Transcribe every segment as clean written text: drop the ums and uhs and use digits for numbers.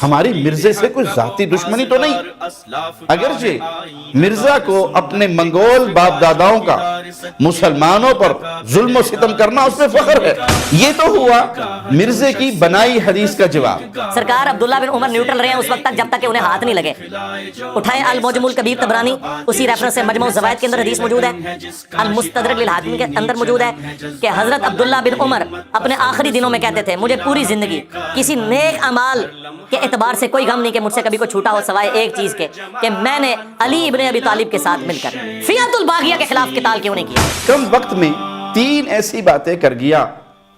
ہماری مرزے سے کوئی ذاتی دشمنی تو نہیں، اگرچہ مرزا کو اپنے منگول باپ داداؤں کا مسلمانوں پر ظلم و ستم کرنا اس میں فخر ہے۔ یہ تو ہوا مرزے کی بنائی حدیث کا جواب۔ سرکار عبداللہ بن عمر نیوٹرل رہے ہیں اس وقت تک جب تک کہ انہیں ہاتھ نہیں لگے۔ اٹھائیں المعجم الکبیر طبرانی، اسی ریفرنس سے مجموع الزوائد کے اندر حدیث موجود ہے، المستدرک للحاکم کے اندر موجود ہے کہ حضرت عبداللہ بن عمر اپنے آخری دنوں میں کہتے تھے مجھے پوری زندگی کسی نیک اعمال کے اعتبار سے کوئی غم نہیں کہ مجھ سے کبھی کوئی چھوٹا ہو سوائے ایک چیز کے کہ میں نے علی ابن ابی طالب کے ساتھ مل کر فیعۃ الباغیہ کے خلاف قتال کیوں نہیں کیا۔ کم وقت میں 3 ایسی باتیں کر گیا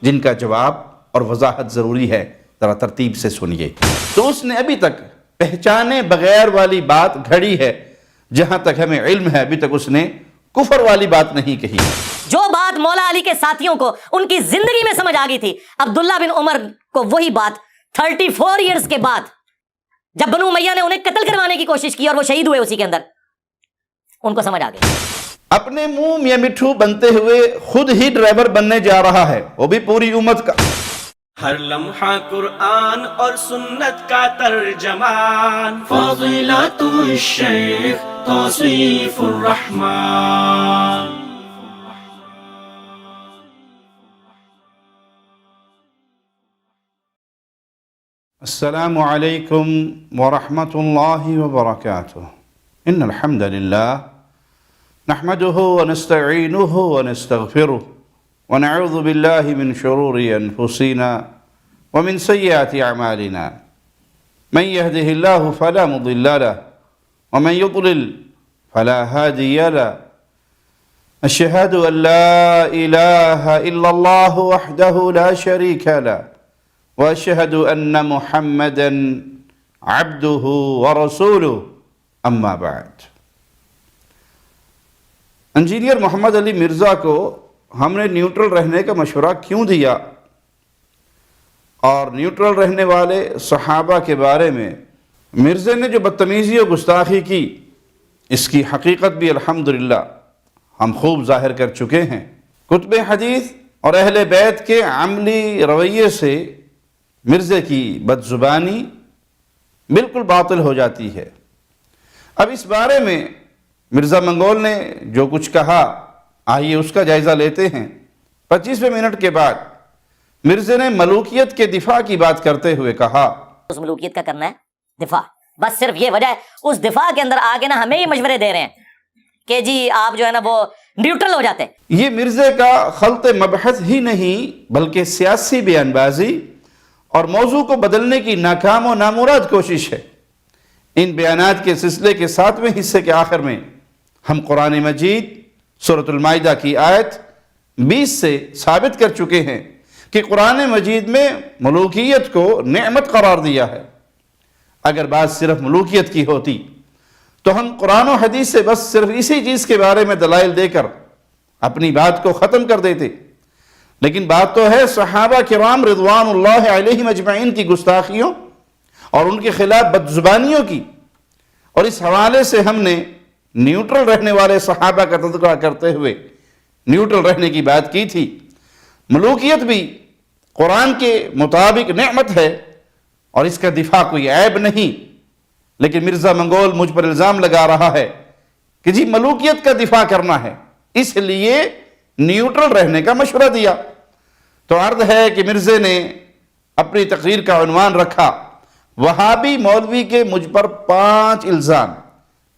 جن کا جواب اور وضاحت ضروری ہے، ذرا ترتیب سے سنیے۔ تو اس نے ابھی تک پہچانے بغیر والی بات گھڑی ہے، جہاں تک ہمیں علم ہے ابھی تک اس نے کفر والی بات نہیں کہی۔ جو بات مولا علی کے ساتھیوں کو ان کی زندگی میں سمجھ آ گئی تھی، عبداللہ بن عمر کو وہی بات 34 ایئرز کے بعد جب بنو امیہ نے انہیں قتل کروانے کی کوشش کی اور وہ شہید ہوئے اسی کے اندر، ان کو سمجھ آ گئی۔ اپنے منہ میاں مٹھو بنتے ہوئے خود ہی ڈرائیور بننے جا رہا ہے، وہ بھی پوری امت کا۔ ہر لمحہ قرآن اور سنت کا ترجمان، فضیلت الشیخ توصیف الرحمن۔ السلام علیکم ورحمۃ اللہ وبرکاتہ۔ ان الحمد للہ نحمده ونستعینه ونستغفره ونعوذ باللہ من شرور انفسنا ومن سیئات اعمالنا، من يهده اللہ فلا مضل له ومن يضلل فلا هادی له، اشہد ان لا الہ الا اللہ وحدہ لا شریک له واشہد ان محمدا عبدہ ورسولہ، اما بعد۔ انجینئر محمد علی مرزا کو ہم نے نیوٹرل رہنے کا مشورہ کیوں دیا، اور نیوٹرل رہنے والے صحابہ کے بارے میں مرزا نے جو بدتمیزی و گستاخی کی، اس کی حقیقت بھی الحمدللہ ہم خوب ظاہر کر چکے ہیں۔ کتب حدیث اور اہل بیت کے عملی رویے سے مرزا کی بدزبانی بالکل باطل ہو جاتی ہے۔ اب اس بارے میں مرزا منگول نے جو کچھ کہا، آئیے اس کا جائزہ لیتے ہیں۔ 25ویں منٹ کے بعد مرزا نے ملوکیت کے دفاع کی بات کرتے ہوئے کہا، اس ملوکیت کا کرنا ہے دفاع، بس صرف یہ وجہ ہے۔ اس دفاع کے اندر آگے نا ہمیں یہ مشورے دے رہے ہیں کہ جی آپ جو ہے نا وہ نیوٹرل ہو جاتے ہیں۔ یہ مرزا کا خلط مبحث ہی نہیں بلکہ سیاسی بیان بازی اور موضوع کو بدلنے کی ناکام و نامراد کوشش ہے۔ ان بیانات کے سلسلے کے 7ویں حصے کے آخر میں ہم قرآن مجید سورۃ المائدہ کی آیت 20 سے ثابت کر چکے ہیں کہ قرآن مجید میں ملوکیت کو نعمت قرار دیا ہے۔ اگر بات صرف ملوکیت کی ہوتی تو ہم قرآن و حدیث سے بس صرف اسی چیز کے بارے میں دلائل دے کر اپنی بات کو ختم کر دیتے، لیکن بات تو ہے صحابہ کرام رضوان اللہ علیہم اجمعین کی گستاخیوں اور ان کے خلاف بدزبانیوں کی، اور اس حوالے سے ہم نے نیوٹرل رہنے والے صحابہ کا تذکرہ کرتے ہوئے نیوٹرل رہنے کی بات کی تھی۔ ملوکیت بھی قرآن کے مطابق نعمت ہے اور اس کا دفاع کوئی عیب نہیں، لیکن مرزا منگول مجھ پر الزام لگا رہا ہے کہ جی ملوکیت کا دفاع کرنا ہے، اس لیے نیوٹرل رہنے کا مشورہ دیا۔ تو عرض ہے کہ مرزا نے اپنی تقریر کا عنوان رکھا وہابی مولوی کے مجھ پر 5 الزام،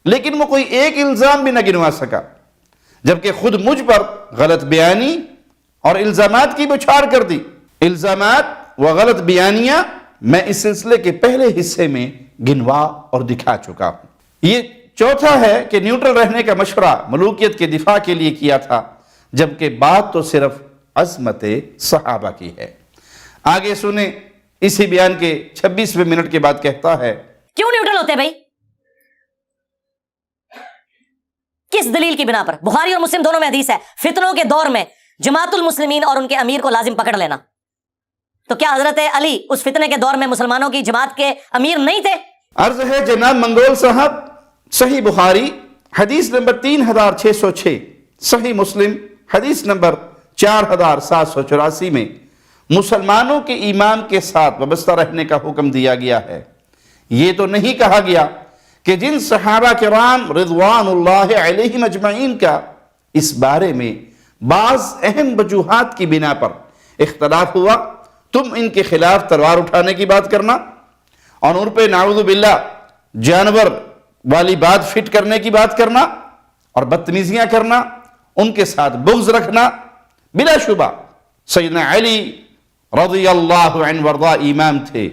لیکن وہ کوئی ایک الزام بھی نہ گنوا سکا، جبکہ خود مجھ پر غلط بیانی اور الزامات کی بچھاڑ کر دی۔ الزامات و غلط بیانیاں میں اس سلسلے کے پہلے حصے میں گنوا اور دکھا چکا ہوں۔ یہ چوتھا ہے کہ نیوٹرل رہنے کا مشورہ ملوکیت کے دفاع کے لیے کیا تھا، جبکہ بات تو صرف عظمت صحابہ کی ہے۔ آگے سنیں، اسی بیان کے 26ویں منٹ کے بعد کہتا ہے، کیوں نیوٹرل ہوتے ہیں بھائی؟ کس دلیل کی بنا پر؟ بخاری اور مسلم دونوں میں حدیث ہے، فتنوں کے دور میں جماعت المسلمین اور ان کے امیر کو لازم پکڑ لینا۔ تو کیا حضرت علی اس فتنے کے دور میں مسلمانوں کی جماعت کے امیر نہیں تھے؟ عرض ہے جناب منگول صاحب، صحیح بخاری حدیث نمبر 3606، صحیح مسلم حدیث نمبر 4784 میں مسلمانوں کے امام کے ساتھ وابستہ رہنے کا حکم دیا گیا ہے۔ یہ تو نہیں کہا گیا کہ جن صحابہ کرام رضوان اللہ علیہم اجمعین کا اس بارے میں بعض اہم وجوہات کی بنا پر اختلاف ہوا، تم ان کے خلاف تلوار اٹھانے کی بات کرنا اور ان پہ نعوذ باللہ جانور والی بات فٹ کرنے کی بات کرنا اور بدتمیزیاں کرنا، ان کے ساتھ بغض رکھنا، بلا شبہ سیدنا علی رضی اللہ عنہ وارضہ امام تھے،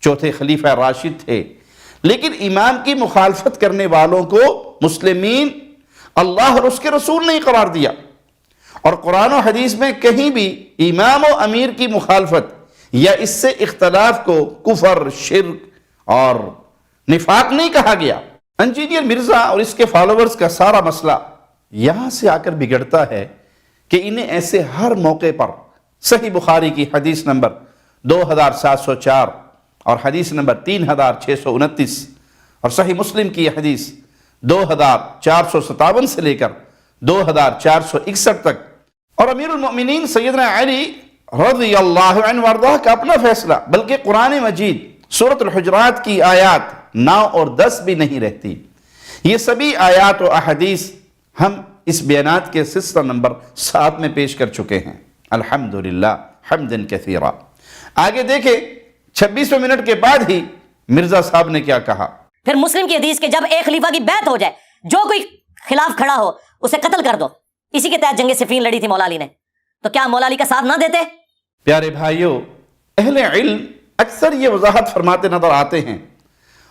چوتھے خلیفہ راشد تھے، لیکن امام کی مخالفت کرنے والوں کو مسلمین اللہ اور اس کے رسول نے قرار دیا، اور قرآن و حدیث میں کہیں بھی امام و امیر کی مخالفت یا اس سے اختلاف کو کفر، شرک اور نفاق نہیں کہا گیا۔ انجینئر مرزا اور اس کے فالوورز کا سارا مسئلہ یہاں سے آ کر بگڑتا ہے کہ انہیں ایسے ہر موقع پر صحیح بخاری کی حدیث نمبر 2704 اور حدیث نمبر 3629 اور صحیح مسلم کی حدیث 2457 سے لے کر 2461 تک، اور امیر المؤمنین سیدنا علی رضی اللہ عنہ وارضہ کا اپنا فیصلہ، بلکہ قرآن مجید سورۃ الحجرات کی آیات 9 اور 10 بھی نہیں رہتی۔ یہ سبھی آیات و احادیث ہم اس بیانات کے سلسلہ نمبر 7 میں پیش کر چکے ہیں، الحمدللہ حمدن کثیرا۔ آگے دیکھیں 26 منٹ کے بعد ہی مرزا صاحب نے کیا کہا۔ پھر مسلم کی حدیث کہ جب ایک خلیفہ کی بیعت ہو جائے، جو کوئی خلاف کھڑا ہو اسے قتل کر دو، اسی کے تحت جنگ صفین لڑی تھی مولا علی نے، تو کیا مولا علی کا ساتھ نہ دیتے؟ پیارے بھائیوں، اہل علم اکثر یہ وضاحت فرماتے نظر آتے ہیں،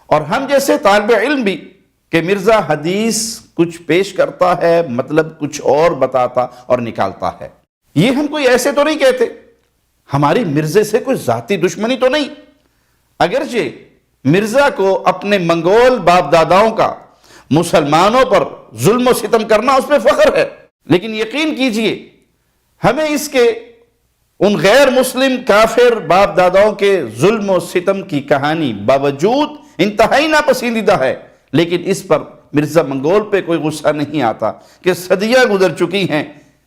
اور ہم جیسے طالب علم بھی، کہ مرزا حدیث کچھ پیش کرتا ہے، مطلب کچھ اور بتاتا اور نکالتا ہے۔ یہ ہم کوئی ایسے تو نہیں کہتے، ہماری مرزے سے کوئی ذاتی دشمنی تو نہیں، اگرچہ مرزا کو اپنے منگول باپ داداؤں کا مسلمانوں پر ظلم و ستم کرنا اس میں فخر ہے، لیکن یقین کیجئے ہمیں اس کے ان غیر مسلم کافر باپ داداؤں کے ظلم و ستم کی کہانی باوجود انتہائی ناپسندیدہ ہے، لیکن اس پر مرزا منگول پہ کوئی غصہ نہیں آتا کہ صدیاں گزر چکی ہیں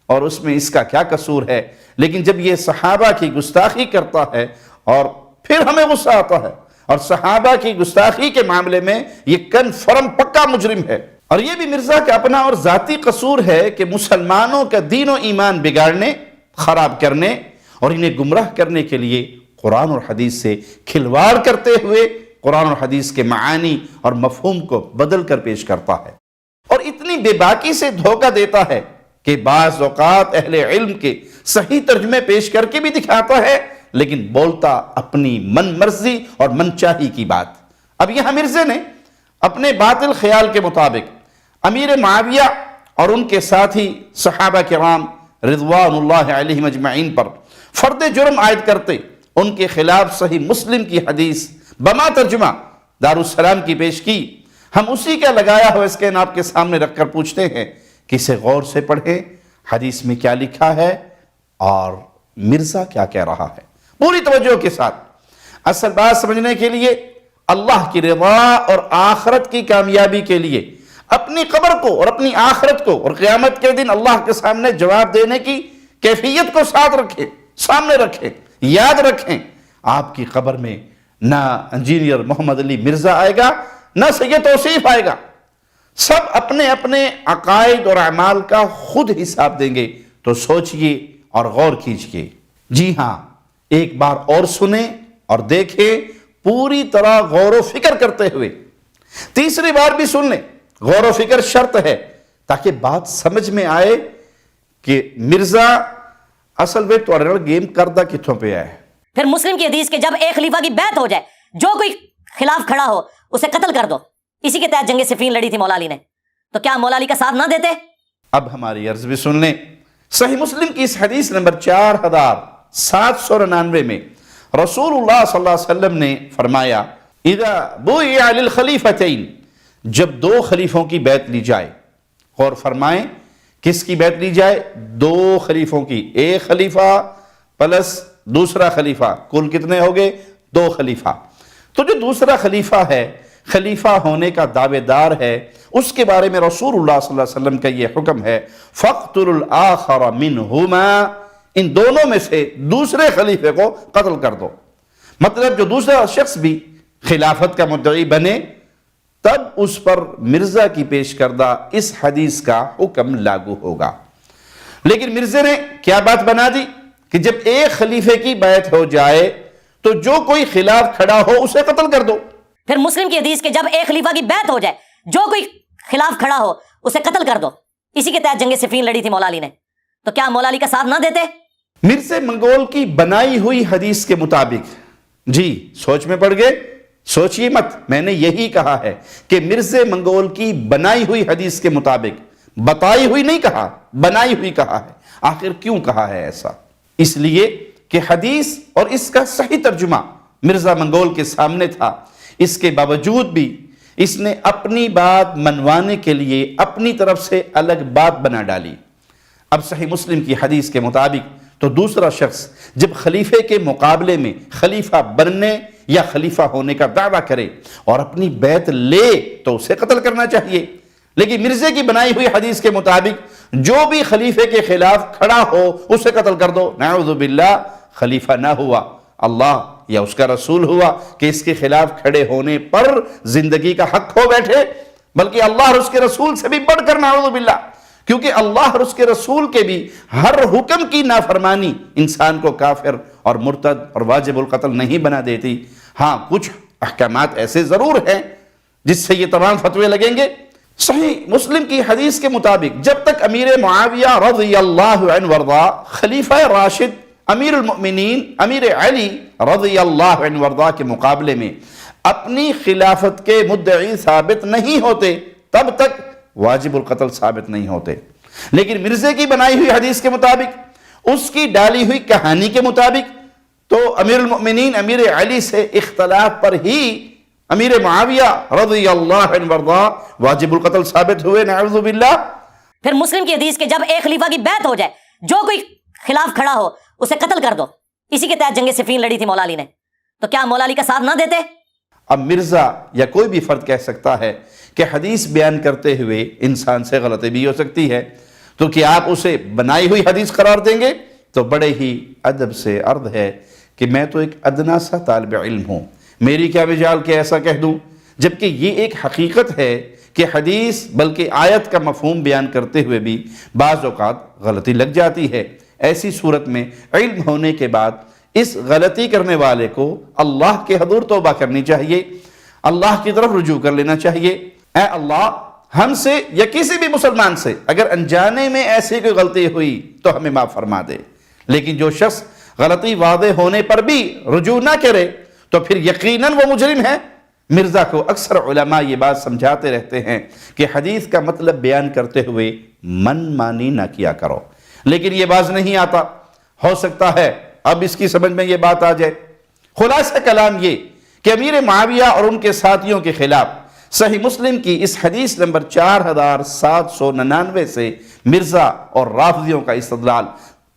اور اس میں اس کا کیا قصور ہے، لیکن جب یہ صحابہ کی گستاخی کرتا ہے اور پھر ہمیں غصہ آتا ہے، اور صحابہ کی گستاخی کے معاملے میں یہ کنفرم پکا مجرم ہے، اور یہ بھی مرزا کا اپنا اور ذاتی قصور ہے کہ مسلمانوں کا دین و ایمان بگاڑنے، خراب کرنے اور انہیں گمراہ کرنے کے لیے قرآن اور حدیث سے کھلواڑ کرتے ہوئے قرآن اور حدیث کے معانی اور مفہوم کو بدل کر پیش کرتا ہے، اور اتنی بے باکی سے دھوکہ دیتا ہے کہ بعض اوقات اہل علم کے صحیح ترجمے پیش کر کے بھی دکھاتا ہے، لیکن بولتا اپنی من مرضی اور من چاہی کی بات۔ اب یہاں مرزے نے اپنے باطل خیال کے مطابق امیر معاویہ اور ان کے ساتھی صحابہ کرام رضوان اللہ علیہم اجمعین پر فرد جرم عائد کرتے ان کے خلاف صحیح مسلم کی حدیث بما ترجمہ دارالسلام کی پیش کی۔ ہم اسی کا لگایا ہوا اسکین آپ کے سامنے رکھ کر پوچھتے ہیں کہ اسے غور سے پڑھیں، حدیث میں کیا لکھا ہے اور مرزا کیا کہہ رہا ہے، پوری توجہ کے ساتھ۔ اصل بات سمجھنے کے لیے اللہ کی رضا اور آخرت کی کامیابی کے لیے اپنی قبر کو اور اپنی آخرت کو اور قیامت کے دن اللہ کے سامنے جواب دینے کی کیفیت کو ساتھ رکھیں، سامنے رکھیں، یاد رکھیں۔ آپ کی قبر میں نہ انجینئر محمد علی مرزا آئے گا، نہ سید توصیف آئے گا، سب اپنے اپنے عقائد اور اعمال کا خود حساب دیں گے، تو سوچئے اور غور کیجئے۔ جی ہاں، ایک بار اور سنیں اور دیکھیں پوری طرح غور و فکر کرتے ہوئے، تیسری بار بھی سن لیں، غور و فکر شرط ہے تاکہ بات سمجھ میں آئے کہ مرزا اصل میں تو گیم کردہ کتوں پہ آئے۔ پھر مسلم کی حدیث کہ جب ایک خلیفہ کی بیعت ہو جائے، جو کوئی خلاف کھڑا ہو اسے قتل کر دو، اسی کے تحت جنگ صفین لڑی تھی مولا علی نے، تو کیا مولا علی کا ساتھ نہ دیتے؟ اب ہماری عرض بھی سن لیں۔ صحیح مسلم کی اس حدیث نمبر 4799 میں رسول اللہ صلی اللہ علیہ وسلم نے فرمایا، اذا بوئع للخلیفتین، جب دو خلیفوں کی بیعت لی جائے، اور فرمائیں کس کی بیعت لی جائے؟ دو خلیفوں کی، ایک خلیفہ پلس دوسرا خلیفہ، کل کتنے ہو گئے؟ دو خلیفہ۔ تو جو دوسرا خلیفہ ہے، خلیفہ ہونے کا دعوے دار ہے، اس کے بارے میں رسول اللہ صلی اللہ علیہ وسلم کا یہ حکم ہے، فَاقْتُلُوا الْآخَرَ مِنْهُمَا، ان دونوں میں سے دوسرے خلیفے کو قتل کر دو۔ مطلب جو دوسرا شخص بھی خلافت کا مدعی بنے تب اس پر مرزا کی پیش کردہ اس حدیث کا حکم لاگو ہوگا۔ لیکن مرزا نے کیا بات بنا دی کہ جب ایک خلیفے کی بیعت ہو جائے تو جو کوئی خلاف کھڑا ہو اسے قتل کر دو۔ پھر مسلم کی حدیث کہ جب ایک خلیفہ کی بیعت ہو جائے جو کوئی خلاف کھڑا ہو اسے قتل کر دو، اسی کے تحت جنگ صفین لڑی تھی مولا علی نے، تو کیا مولا علی کا ساتھ نہ دیتے؟ مرزا منگول کی بنائی ہوئی حدیث کے مطابق، جی سوچ میں پڑ گئے، سوچئے مت، میں نے یہی کہا ہے کہ مرزا منگول کی بنائی ہوئی حدیث کے مطابق، بتائی ہوئی نہیں کہا، بنائی ہوئی کہا ہے۔ آخر کیوں کہا ہے ایسا؟ اس لیے کہ حدیث اور اس کا صحیح ترجمہ مرزا منگول کے سامنے تھا، اس کے باوجود بھی اس نے اپنی بات منوانے کے لیے اپنی طرف سے الگ بات بنا ڈالی۔ اب صحیح مسلم کی حدیث کے مطابق تو دوسرا شخص جب خلیفے کے مقابلے میں خلیفہ بننے یا خلیفہ ہونے کا دعویٰ کرے اور اپنی بیعت لے تو اسے قتل کرنا چاہیے، لیکن مرزا کی بنائی ہوئی حدیث کے مطابق جو بھی خلیفے کے خلاف کھڑا ہو اسے قتل کر دو۔ نعوذ باللہ، خلیفہ نہ ہوا اللہ یا اس کا رسول ہوا کہ اس کے خلاف کھڑے ہونے پر زندگی کا حق کھو بیٹھے، بلکہ اللہ اور اس کے رسول سے بھی بڑھ کر نعوذ باللہ، کیونکہ اللہ اور اس کے رسول کے بھی ہر حکم کی نافرمانی انسان کو کافر اور مرتد اور واجب القتل نہیں بنا دیتی۔ ہاں کچھ احکامات ایسے ضرور ہیں جس سے یہ تمام فتوے لگیں گے۔ صحیح مسلم کی حدیث کے مطابق جب تک امیر معاویہ رضی اللہ عنہ وارضا خلیفہ راشد امیر المؤمنین امیر علی رضی اللہ عنہ وارضا کے مقابلے میں اپنی خلافت کے مدعی ثابت نہیں ہوتے تب تک واجب القتل ثابت نہیں ہوتے۔ لیکن مرزا کی بنائی ہوئی حدیث کے مطابق، اس کی ڈالی ہوئی کہانی کے مطابق تو امیر المؤمنین امیر علی سے اختلاف پر ہی امیر معاویہ رضی اللہ عنہ وارضا واجب القتل ثابت ہوئے۔ نعوذ باللہ۔ پھر مسلم کی حدیث کہ جب ایک خلیفہ کی بیعت ہو جائے جو کوئی خلاف کھڑا ہو اسے قتل کر دو، اسی کے تحت جنگ صفین لڑی تھی مولا علی نے، تو کیا مولا علی کا ساتھ نہ دیتے؟ اب مرزا یا کوئی بھی فرد کہہ سکتا ہے کہ حدیث بیان کرتے ہوئے انسان سے غلطی بھی ہو سکتی ہے، تو کیا آپ اسے بنائی ہوئی حدیث قرار دیں گے؟ تو بڑے ہی ادب سے عرض ہے کہ میں تو ایک ادنا سا طالب علم ہوں، میری کیا مجال کہ ایسا کہہ دوں، جبکہ یہ ایک حقیقت ہے کہ حدیث بلکہ آیت کا مفہوم بیان کرتے ہوئے بھی بعض اوقات غلطی لگ جاتی ہے۔ ایسی صورت میں علم ہونے کے بعد اس غلطی کرنے والے کو اللہ کے حضور توبہ کرنی چاہیے، اللہ کی طرف رجوع کر لینا چاہیے۔ اے اللہ، ہم سے یا کسی بھی مسلمان سے اگر انجانے میں ایسی کوئی غلطی ہوئی تو ہمیں معاف فرما دے، لیکن جو شخص غلطی واضح ہونے پر بھی رجوع نہ کرے تو پھر یقیناً وہ مجرم ہے۔ مرزا کو اکثر علماء یہ بات سمجھاتے رہتے ہیں کہ حدیث کا مطلب بیان کرتے ہوئے من مانی نہ کیا کرو، لیکن یہ باز نہیں آتا، ہو سکتا ہے اب اس کی سمجھ میں یہ بات آ جائے۔ خلاصہ کلام یہ کہ امیر معاویہ اور ان کے ساتھیوں کے خلاف صحیح مسلم کی اس حدیث نمبر 4799 سے مرزا اور رافضیوں کا استدلال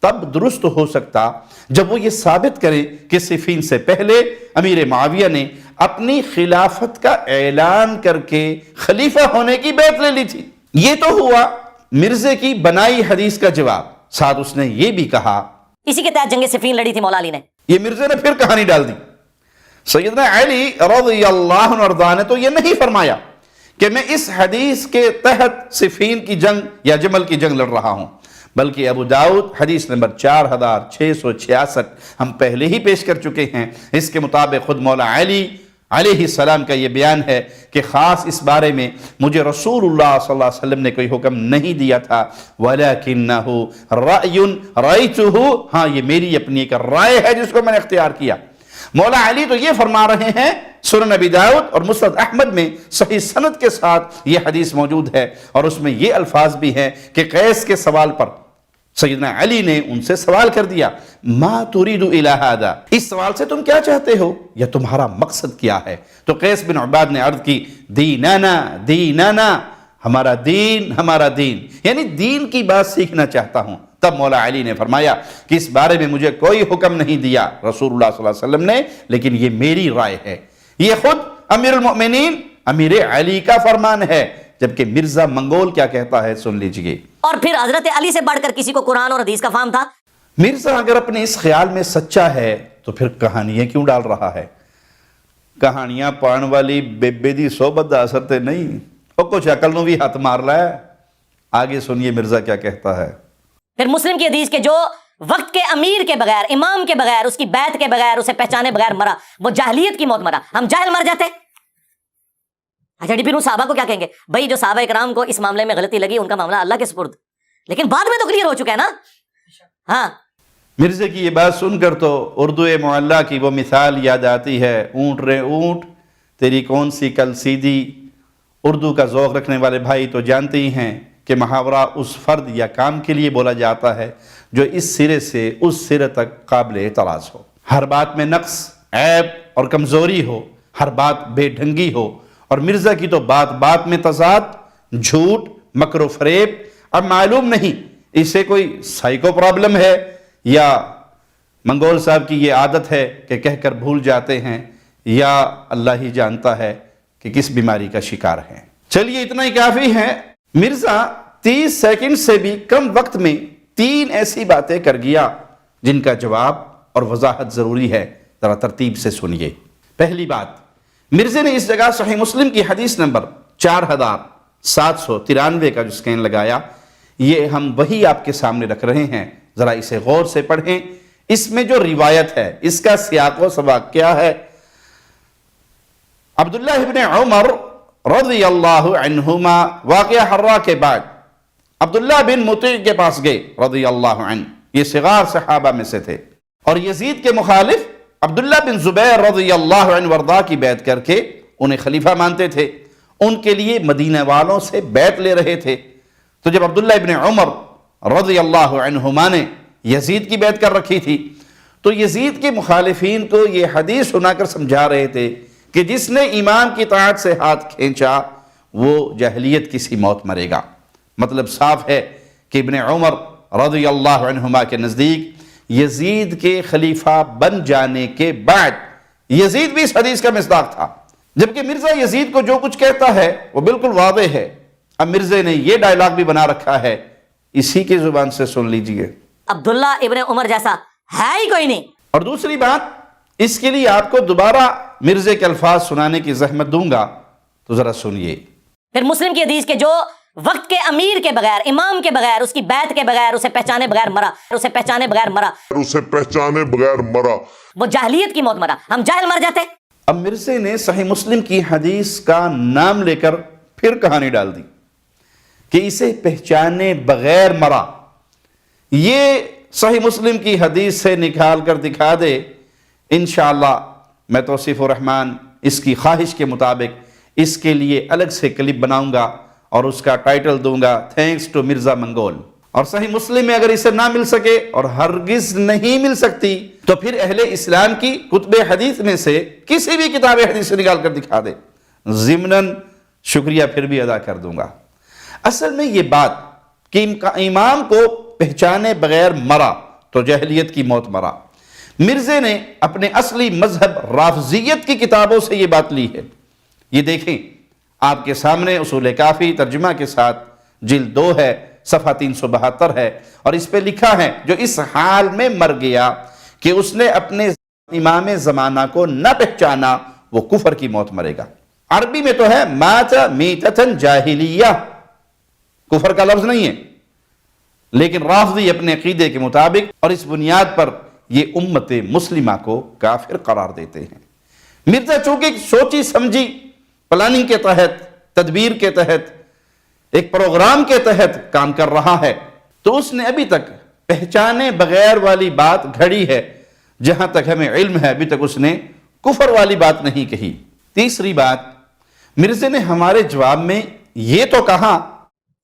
تب درست ہو سکتا جب وہ یہ ثابت کریں کہ صفین سے پہلے امیر معاویہ نے اپنی خلافت کا اعلان کر کے خلیفہ ہونے کی بیعت لے لی تھی۔ یہ تو ہوا مرزا کی بنائی حدیث کا جواب، ساتھ اس نے یہ بھی کہا، اسی کے تحت جنگ صفین لڑی تھی مولا علی نے۔ یہ مرزا نے پھر کہانی ڈال دی۔ سیدنا علی رضی اللہ عنہ نے تو یہ نہیں فرمایا کہ میں اس حدیث کے تحت صفین کی جنگ یا جمل کی جنگ لڑ رہا ہوں، بلکہ ابو داؤد حدیث نمبر 4666 ہم پہلے ہی پیش کر چکے ہیں۔ اس کے مطابق خود مولا علی علیہ السلام کا یہ بیان ہے کہ خاص اس بارے میں مجھے رسول اللہ صلی اللہ علیہ وسلم نے کوئی حکم نہیں دیا تھا، وَلَكِنَّهُ رَأْيٌ رَأَيْتُهُ، ہاں یہ میری اپنی ایک رائے ہے جس کو میں نے اختیار کیا۔ مولا علی تو یہ فرما رہے ہیں، سنن ابی داؤد اور مسند احمد میں صحیح سند کے ساتھ یہ حدیث موجود ہے، اور اس میں یہ الفاظ بھی ہیں کہ قیس کے سوال پر سیدنا علی نے ان سے سوال کر دیا، ما تريد الى هذا، اس سوال سے تم کیا چاہتے ہو یا تمہارا مقصد کیا ہے؟ تو قیس بن عباد نے عرض کی، دیننا دیننا، ہمارا دین، یعنی دین کی بات سیکھنا چاہتا ہوں۔ تب مولا علی نے فرمایا کہ اس بارے میں مجھے کوئی حکم نہیں دیا رسول اللہ صلی اللہ علیہ وسلم نے، لیکن یہ میری رائے ہے، یہ خود امیر المؤمنین امیر علی کا فرمان ہے۔ جبکہ مرزا منگول کیا کہتا ہے سن لیجئے۔ اور پھر حضرت علی سے بڑھ کر کسی کو قرآن اور حدیث کا فہم تھا؟ مرزا اگر اپنے اس خیال میں سچا ہے تو پھر کہانیاں کیوں ڈال رہا ہے؟ کہانیاں پڑھن والی بےبے دی صحبت دا اثر تے نہیں، وہ کچھ عقل نو بھی ہاتھ مار لا ہے۔ آگے سنیے مرزا کیا کہتا ہے۔ پھر مسلم کی حدیث کہ جو وقت کے امیر کے بغیر، امام کے بغیر، اس کی بیعت کے بغیر، اسے پہچانے بغیر مرا، وہ جاہلیت کی موت مرا۔ ہم جاہل مر جاتے۔ اچھا پھر صحابہ کو کیا کہیں گے؟ بھائی جو صحابہ کرام کو اس معاملے میں غلطی لگی، ان کا معاملہ اللہ کے سپرد، لیکن بعد میں تو کلیئر ہو چکا ہے نا۔ ہاں مرزے کی یہ بات سن کر تو اردو معلّہ کی وہ مثال یاد آتی ہے، اونٹ رے اونٹ تیری کون سی کل سیدھی۔ اردو کا ذوق رکھنے والے بھائی تو جانتے ہی ہیں کہ محاورہ اس فرد یا کام کے لیے بولا جاتا ہے جو اس سرے سے اس سرے تک قابل اعتراض ہو، ہر بات میں نقص، عیب اور کمزوری ہو، ہر بات بے ڈھنگی ہو۔ اور مرزا کی تو بات بات میں تضاد، جھوٹ، مکر و فریب۔ اب معلوم نہیں اسے کوئی سائیکو پرابلم ہے یا منگول صاحب کی یہ عادت ہے کہ کہہ کر بھول جاتے ہیں، یا اللہ ہی جانتا ہے کہ کس بیماری کا شکار ہے۔ چلیے اتنا ہی کافی ہے۔ مرزا 30 سیکنڈ سے بھی کم وقت میں 3 ایسی باتیں کر گیا جن کا جواب اور وضاحت ضروری ہے، ذرا ترتیب سے سنیے۔ پہلی بات، مرزے نے اس جگہ صحیح مسلم کی حدیث نمبر 4793 کا جو سکین لگایا، یہ ہم وہی آپ کے سامنے رکھ رہے ہیں، ذرا اسے غور سے پڑھیں۔ اس میں جو روایت ہے اس کا سیاق و سباق کیا ہے؟ عبداللہ ابن عمر رضی اللہ عنہما واقعہ حرہ کے بعد عبداللہ بن مطیع کے پاس گئے رضی اللہ عنہ، یہ صغار صحابہ میں سے تھے، اور یزید کے مخالف عبداللہ بن زبیر رضی اللہ عنہ وردہ کی بیعت کر کے انہیں خلیفہ مانتے تھے، ان کے لیے مدینہ والوں سے بیعت لے رہے تھے۔ تو جب عبداللہ ابن عمر رضی اللہ عنہما نے یزید کی بیعت کر رکھی تھی تو یزید کے مخالفین کو یہ حدیث سنا کر سمجھا رہے تھے کہ جس نے امام کی طاعت سے ہاتھ کھینچا وہ جاہلیت کسی موت مرے گا۔ مطلب صاف ہے کہ ابن عمر رضی اللہ عنہما کے نزدیک یزید کے خلیفہ بن جانے کے بعد یزید بھی اس حدیث کا مصداق تھا، جبکہ مرزا یزید کو جو کچھ کہتا ہے وہ بالکل واضح ہے۔ اب مرزے نے یہ ڈائلاگ بھی بنا رکھا ہے، اسی کی زبان سے سن لیجئے۔ عبداللہ ابن عمر جیسا ہے ہی کوئی نہیں۔ اور دوسری بات، اس کے لیے آپ کو دوبارہ مرزے کے الفاظ سنانے کی زحمت دوں گا، تو ذرا سنیے۔ پھر مسلم کی حدیث کہ جو وقت کے امیر کے بغیر، امام کے بغیر، اس کی بیعت کے بغیر، اسے پہچانے بغیر مرا، اسے پہچانے بغیر مرا، وہ جاہلیت کی موت مرا۔ ہم جاہل مر جاتے۔ اب مرزے نے صحیح مسلم کی حدیث کا نام لے کر پھر کہانی ڈال دی کہ اسے پہچانے بغیر مرا۔ یہ صحیح مسلم کی حدیث سے نکال کر دکھا دے، انشاءاللہ میں توصیف الرحمن اس کی خواہش کے مطابق اس کے لیے الگ سے کلپ بناؤں گا اور اس کا ٹائٹل دوں گا تھینکس ٹو مرزا منگول۔ اور صحیح مسلم میں اگر اسے نہ مل سکے اور ہرگز نہیں مل سکتی تو پھر اہل اسلام کی کتب حدیث میں سے کسی بھی کتاب حدیث سے نکال کر دکھا دے، ضمناً شکریہ پھر بھی ادا کر دوں گا۔ اصل میں یہ بات کہ امام کو پہچانے بغیر مرا تو جاہلیت کی موت مرا، مرزے نے اپنے اصلی مذہب رافضیت کی کتابوں سے یہ بات لی ہے۔ یہ دیکھیں آپ کے سامنے اصول کافی ترجمہ کے ساتھ جلد 2 ہے، صفحہ 372 ہے، اور اس پہ لکھا ہے جو اس حال میں مر گیا کہ اس نے اپنے امام زمانہ کو نہ پہچانا وہ کفر کی موت مرے گا۔ عربی میں تو ہے مات میتتن جاہلیہ، کفر کا لفظ نہیں ہے، لیکن رافضی اپنے عقیدے کے مطابق اور اس بنیاد پر یہ امت مسلمہ کو کافر قرار دیتے ہیں۔ مرزا چونکہ سوچی سمجھی پلاننگ کے تحت، تدبیر کے تحت، ایک پروگرام کے تحت کام کر رہا ہے، تو اس نے ابھی تک پہچانے بغیر والی بات گھڑی ہے، جہاں تک ہمیں علم ہے ابھی تک اس نے کفر والی بات نہیں کہی۔ تیسری بات، مرزے نے ہمارے جواب میں یہ تو کہا،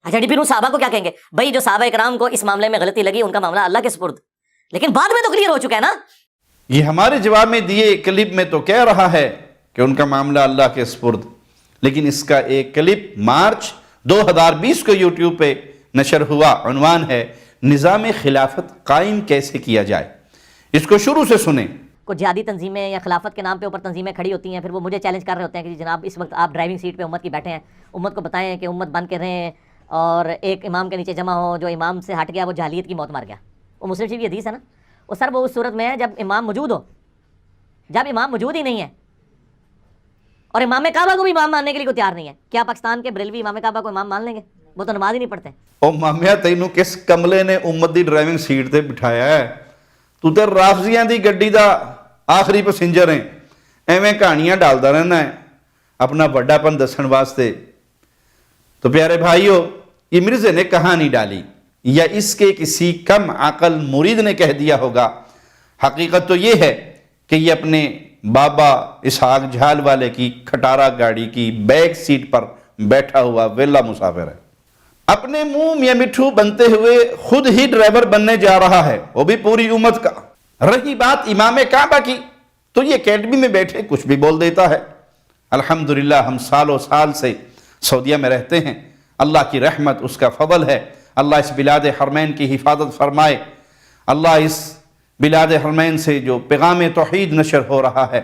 اچھا پھر صحابہ کو کیا کہیں گے؟ بھائی جو صحابہ کرام کو اس معاملے میں غلطی لگی، ان کا معاملہ اللہ کے سپرد، لیکن بعد میں تو کلیئر ہو چکا ہے نا۔ یہ ہمارے جواب میں دیے کلپ میں تو کہہ رہا ہے کہ ان کا معاملہ اللہ کے سپرد، لیکن اس کا ایک کلپ مارچ 2020 کو یوٹیوب پہ نشر ہوا، عنوان ہے نظام خلافت قائم کیسے کیا جائے۔ اس کو شروع سے سنیں۔ کچھ جہادی تنظیمیں یا خلافت کے نام پہ اوپر تنظیمیں کھڑی ہوتی ہیں، پھر وہ مجھے چیلنج کر رہے ہوتے ہیں کہ جناب اس وقت آپ ڈرائیونگ سیٹ پہ امت کی بیٹھے ہیں، امت کو بتائیں کہ امت بن کے رہیں اور ایک امام کے نیچے جمع ہو، جو امام سے ہٹ گیا وہ جاہلیت کی موت مر گیا۔ وہ مسلم شریف کی حدیث ہے نا، وہ سر وہ اس صورت میں ہے جب امام موجود ہو، جب امام موجود ہی نہیں ہے اور امام کعبہ کو بھی امام ماننے کے لیے کوئی تیار نہیں ہے. کیا پاکستان کے بریلوی امام کعبہ کو امام مان لیں گے؟ وہ تو نماز ہی نہیں پڑھتے. او مامیا تینوں کس کملے نے امت دی ڈرائیونگ سیٹ تے بٹھایا ہے؟ تو تے رافضیاں دی گڈی دا آخری پیسنجر ہیں، ایویں کہانیاں ڈالدا رہنا ہے اپنا بڑا پن دسن واسطے. تو پیارے بھائیو، یہ مرزے نے کہانی ڈالی یا اس کے کسی کم عقل مرید نے کہہ دیا ہوگا. حقیقت تو یہ ہے کہ یہ اپنے بابا اسحاق جھال والے کی کھٹارا گاڑی کی بیک سیٹ پر بیٹھا ہوا ویلا مسافر ہے. اپنے منہ میاں مٹھو بنتے ہوئے خود ہی ڈرائیور بننے جا رہا ہے، وہ بھی پوری امت کا. رہی بات امام کعبہ کی، تو یہ اکیڈمی میں بیٹھے کچھ بھی بول دیتا ہے. الحمدللہ ہم سالوں سال سے سعودیہ میں رہتے ہیں، اللہ کی رحمت، اس کا فضل ہے. اللہ اس بلاد حرمین کی حفاظت فرمائے. اللہ اس بلاد حرمین سے جو پیغام توحید نشر ہو رہا ہے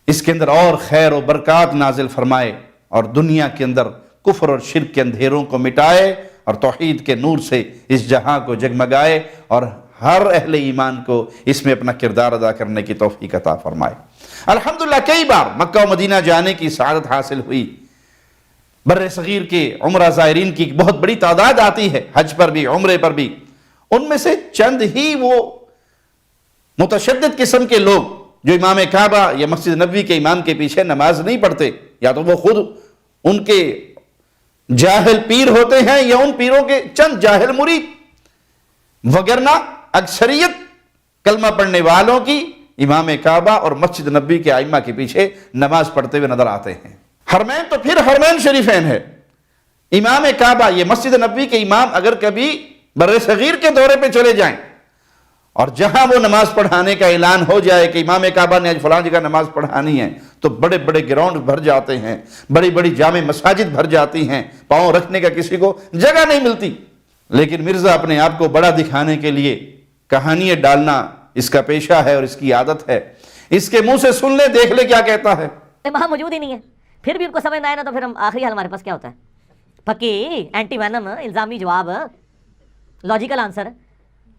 اس کے اندر اور خیر و برکات نازل فرمائے، اور دنیا کے اندر کفر اور شرک کے اندھیروں کو مٹائے اور توحید کے نور سے اس جہاں کو جگمگائے، اور ہر اہل ایمان کو اس میں اپنا کردار ادا کرنے کی توفیق عطا فرمائے. الحمدللہ کئی بار مکہ و مدینہ جانے کی سعادت حاصل ہوئی. بر صغیر کے عمرہ زائرین کی بہت بڑی تعداد آتی ہے، حج پر بھی عمرے پر بھی. ان میں سے چند ہی وہ متشدد قسم کے لوگ جو امام کعبہ یا مسجد نبوی کے امام کے پیچھے نماز نہیں پڑھتے، یا تو وہ خود ان کے جاہل پیر ہوتے ہیں یا ان پیروں کے چند جاہل مرید، وگرنہ اکثریت کلمہ پڑھنے والوں کی امام کعبہ اور مسجد نبوی کے ائمہ کے پیچھے نماز پڑھتے ہوئے نظر آتے ہیں. حرمین تو پھر حرمین شریفین ہے. امام کعبہ یہ مسجد نبوی کے امام اگر کبھی بر صغیر کے دورے پہ چلے جائیں اور جہاں وہ نماز پڑھانے کا اعلان ہو جائے کہ امام کعبہ نے آج فلاں جگہ نماز پڑھانی ہے، تو بڑے بڑے گراؤنڈ بھر جاتے ہیں، بڑی بڑی جامع مساجد بھر جاتی ہیں، پاؤں رکھنے کا کسی کو جگہ نہیں ملتی. لیکن مرزا اپنے آپ کو بڑا دکھانے کے لیے کہانیاں ڈالنا اس کا پیشہ ہے اور اس کی عادت ہے. اس کے منہ سے سن لے، دیکھ لے کیا کہتا ہے. وہاں موجود ہی نہیں ہے، پھر بھی ان کو سمجھ نہ آئے نا، تو پھر ہم آخری حل ہمارے پاس کیا ہوتا ہے؟ پکی اینٹی وینم الزامی جواب، لاجیکل آنسر.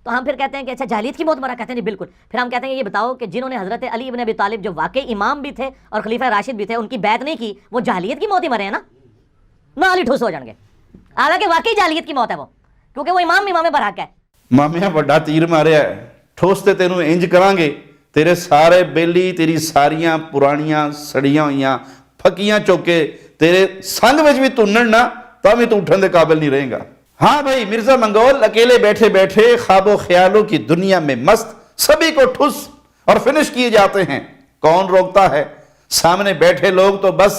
تو ہم پھر کہتے ہیں کہ اچھا جاہلیت کی موت مرا، کہتے ہیں جی بالکل. پھر ہم کہتے ہیں یہ بتاؤ کہ جنہوں نے حضرت علی ابن ابی طالب جو واقعی امام بھی تھے اور خلیفہ راشد بھی تھے، ان کی بیعت نہیں کی، وہ جاہلیت کی موت ہی مرے ہیں نا؟ نہ علی ٹھوس ہو جان گے، حالانکہ واقعی جاہلیت کی موت ہے وہ، کیونکہ وہ امام برحق ہے. مامیا بڑا تیر ماریا ہے، ٹھوستے تینوں انج کران گے، تیرے سارے بیلی، تیری ساریاں پرانیاں سڑیاں ہوئیاں پھکیاں چوکے تیرے سنگ میں بھی تنن نہ تاہم تو اٹھن دے قابل نہیں رہیں گا. ہاں بھائی، مرزا منگول اکیلے بیٹھے بیٹھے خواب و خیالوں کی دنیا میں مست، سبھی کو ٹھس اور فنش کیے جاتے ہیں. کون روکتا ہے؟ سامنے بیٹھے لوگ تو بس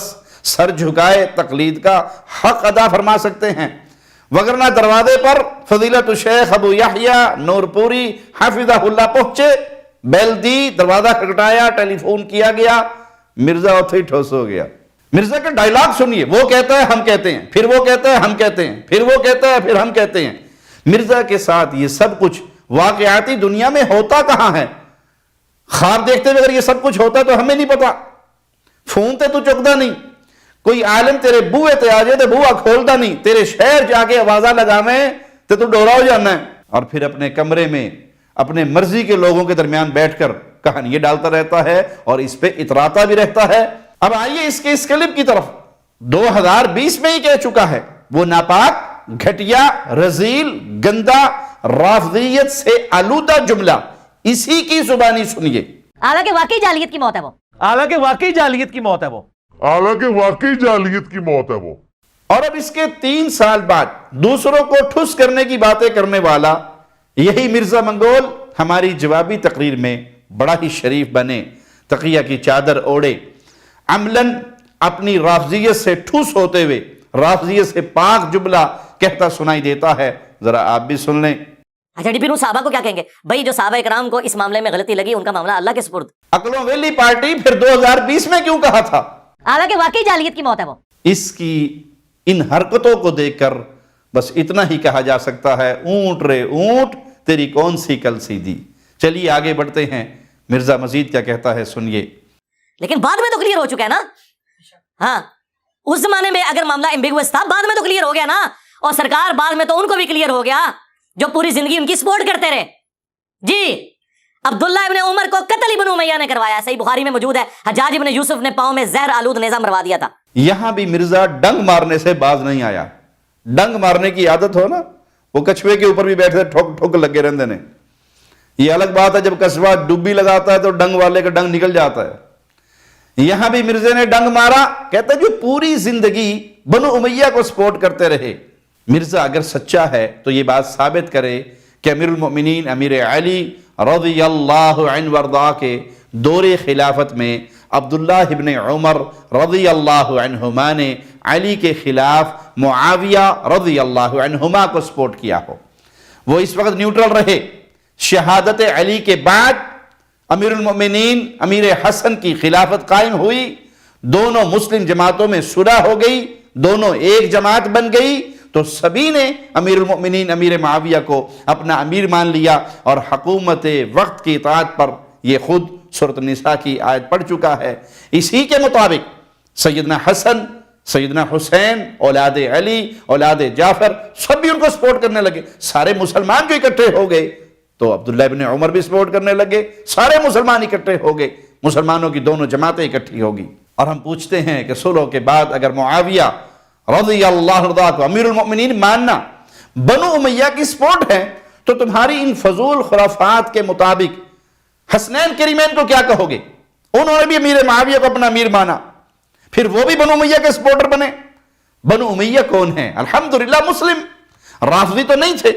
سر جھکائے تقلید کا حق ادا فرما سکتے ہیں، وگرنہ دروازے پر فضیلت شیخ ابو یحییٰ نور پوری حافظہ اللہ پہنچے، بیل دی، دروازہ کھٹکھٹایا، ٹیلی فون کیا گیا، مرزا اتھے ہی ٹھوس ہو گیا. مرزا کا ڈائلاگ سنیے، وہ کہتا ہے ہم کہتے ہیں، پھر وہ کہتا ہے ہم کہتے ہیں، پھر وہ کہتا ہے پھر ہم کہتے ہیں. مرزا کے ساتھ یہ سب کچھ واقعاتی دنیا میں ہوتا کہاں ہے؟ خواب دیکھتے ہوئے اگر یہ سب کچھ ہوتا تو ہمیں نہیں پتا. فون تے تو چکتا نہیں، کوئی عالم تیرے بوئے تے آ جائے تو بوہا کھولتا نہیں، تیرے شہر جا کے آوازہ لگاویں تے تو ڈورا ہو جانا ہے، اور پھر اپنے کمرے میں اپنے مرضی کے لوگوں کے درمیان بیٹھ کر کہانی ڈالتا رہتا ہے اور اس پہ اتراتا بھی رہتا ہے. اب آئیے اس کے اس کلپ کی طرف. 2020 میں ہی کہہ چکا ہے وہ ناپاک، گھٹیا، رذیل، گندا، رافضیت سے آلودہ جملہ اسی کی زبانی سنیے. حالانکہ واقعی جاہلیت کی موت ہے وہ، حالانکہ واقعی جاہلیت کی موت ہے وہ، حالانکہ واقعی جاہلیت کی موت ہے وہ. اور اب اس کے 3 سال بعد دوسروں کو ٹھس کرنے کی باتیں کرنے والا یہی مرزا منگول ہماری جوابی تقریر میں بڑا ہی شریف بنے، تقیہ کی چادر اوڑے، عملاً اپنی رافضیت سے ٹھوس ہوتے ہوئے رافضیت سے پاک جملہ کہتا سنائی دیتا ہے. ذرا آپ بھی سن لیں. اچھا جی، پھر وہ صحابہ کو کیا کہیں گے؟ بھائی جو صحابہ اکرام کو اس معاملے میں غلطی لگی، ان کا معاملہ اللہ کے سپرد. عقلوں ویلی پارٹی پھر 2020 میں کیوں کہا تھا؟ حالانکہ واقعی جاہلیت کی موت ہے وہ. اس کی ان حرکتوں کو دیکھ کر بس اتنا ہی کہا جا سکتا ہے، اونٹ رے اونٹ تیری کون سی کل سی دی. چلیے آگے بڑھتے ہیں، مرزا مزید کیا کہتا ہے سنیے. لیکن بعد میں تو کلیئر ہو چکا ہے نا. ہاں، اس زمانے میں اگر معاملہ ایمبیگوس تھا، بعد میں تو کلیئر ہو گیا نا. اور سرکار بعد میں تو ان کو بھی کلیئر ہو گیا جو پوری زندگی ان کی سپورٹ کرتے رہے. جی عبداللہ ابن عمر کو قتل ابن امیہ نے کروایا، صحیح بخاری میں موجود ہے، حجاج ابن یوسف نے پاؤں میں زہر آلود نیزہ مروا دیا تھا۔ یہاں بھی مرزا ڈنگ مارنے سے باز نہیں آیا۔ ڈنگ مارنے کی عادت ہو نا، وہ کچھوے کے اوپر بھی بیٹھے ٹھوک ٹھوک لگے رہتے ہیں، یہ الگ بات ہے جب کسبہ ڈبی لگاتا ہے تو ڈنگ والے کا ڈنگ نکل جاتا ہے۔ یہاں بھی مرزے نے ڈنگ مارا، کہتا ہے جو پوری زندگی بنو امیہ کو سپورٹ کرتے رہے، مرزا اگر سچا ہے تو یہ بات ثابت کرے کہ امیر المؤمنین امیر علی رضی اللہ عنہ وارضاہ کے دور خلافت میں عبداللہ ابن عمر رضی اللہ عنہما نے علی کے خلاف معاویہ رضی اللہ عنہما کو سپورٹ کیا ہو، وہ اس وقت نیوٹرل رہے۔ شہادت علی کے بعد امیر المؤمنین امیر حسن کی خلافت قائم ہوئی، دونوں مسلم جماعتوں میں صلح ہو گئی، دونوں ایک جماعت بن گئی، تو سبھی نے امیر المؤمنین امیر معاویہ کو اپنا امیر مان لیا، اور حکومت وقت کی اطاعت پر یہ خود سورۃ النساء کی آیت پڑھ چکا ہے۔ اسی کے مطابق سیدنا حسن، سیدنا حسین، اولاد علی، اولاد جعفر، سب بھی ان کو سپورٹ کرنے لگے۔ سارے مسلمان جو اکٹھے ہو گئے تو عبداللہ ابن عمر بھی سپورٹ کرنے لگے، سارے مسلمان اکٹھے ہو گئے، مسلمانوں کی دونوں جماعتیں اکٹھی ہوگی۔ اور ہم پوچھتے ہیں کہ صلح کے بعد اگر معاویہ رضی اللہ عنہ کو امیر المؤمنین ماننا بنو امیہ کی سپورٹ ہے، تو تمہاری ان فضول خرافات کے مطابق حسنین کریمین کو کیا کہو گے؟ انہوں نے بھی امیر معاویہ کو اپنا امیر مانا، پھر وہ بھی بنو امیہ کے سپورٹر بنے۔ بنو امیہ کون ہیں؟ الحمدللہ مسلم، رافضی تو نہیں تھے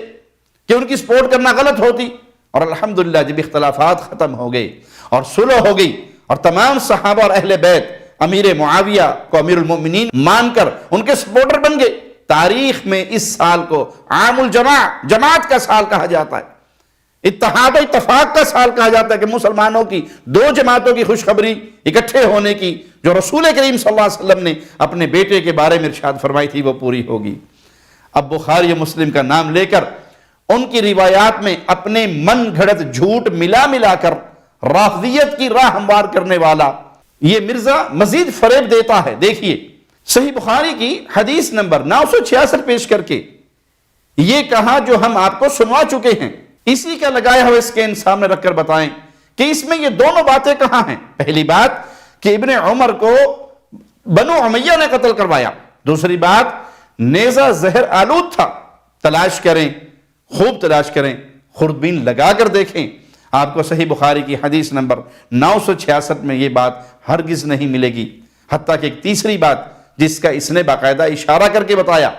کہ ان کی سپورٹ کرنا غلط ہوتی۔ اور الحمدللہ جب اختلافات ختم ہو گئے اور صلح ہو گئی اور تمام صحابہ اور اہل بیت امیر معاویہ کو امیر المؤمنین مان کر ان کے سپورٹر بن گئے، تاریخ میں اس سال کو عام الجماع، جماعت کا سال کہا جاتا ہے، اتحاد و اتفاق کا سال کہا جاتا ہے کہ مسلمانوں کی دو جماعتوں کی خوشخبری اکٹھے ہونے کی جو رسول کریم صلی اللہ علیہ وسلم نے اپنے بیٹے کے بارے میں ارشاد فرمائی تھی وہ پوری ہوگی۔ اب بخاری و مسلم کا نام لے کر ان کی روایات میں اپنے من گھڑت جھوٹ ملا کر رافضیت کی راہ ہموار کرنے والا یہ مرزا مزید فریب دیتا ہے۔ دیکھیے صحیح بخاری کی حدیث نمبر 966 پیش کر کے یہ کہا جو ہم آپ کو سنوا چکے ہیں، اسی کا لگایا ہوا اسکین سامنے رکھ کر بتائیں کہ اس میں یہ دونوں باتیں کہاں ہیں۔ پہلی بات کہ ابن عمر کو بنو امیہ نے قتل کروایا، دوسری بات نیزہ زہر آلود تھا۔ تلاش کریں، خوب تلاش کریں، خوردبین لگا کر دیکھیں، آپ کو صحیح بخاری کی حدیث نمبر 966 میں یہ بات ہرگز نہیں ملے گی۔ حتیٰ کہ ایک تیسری بات جس کا اس نے باقاعدہ اشارہ کر کے بتایا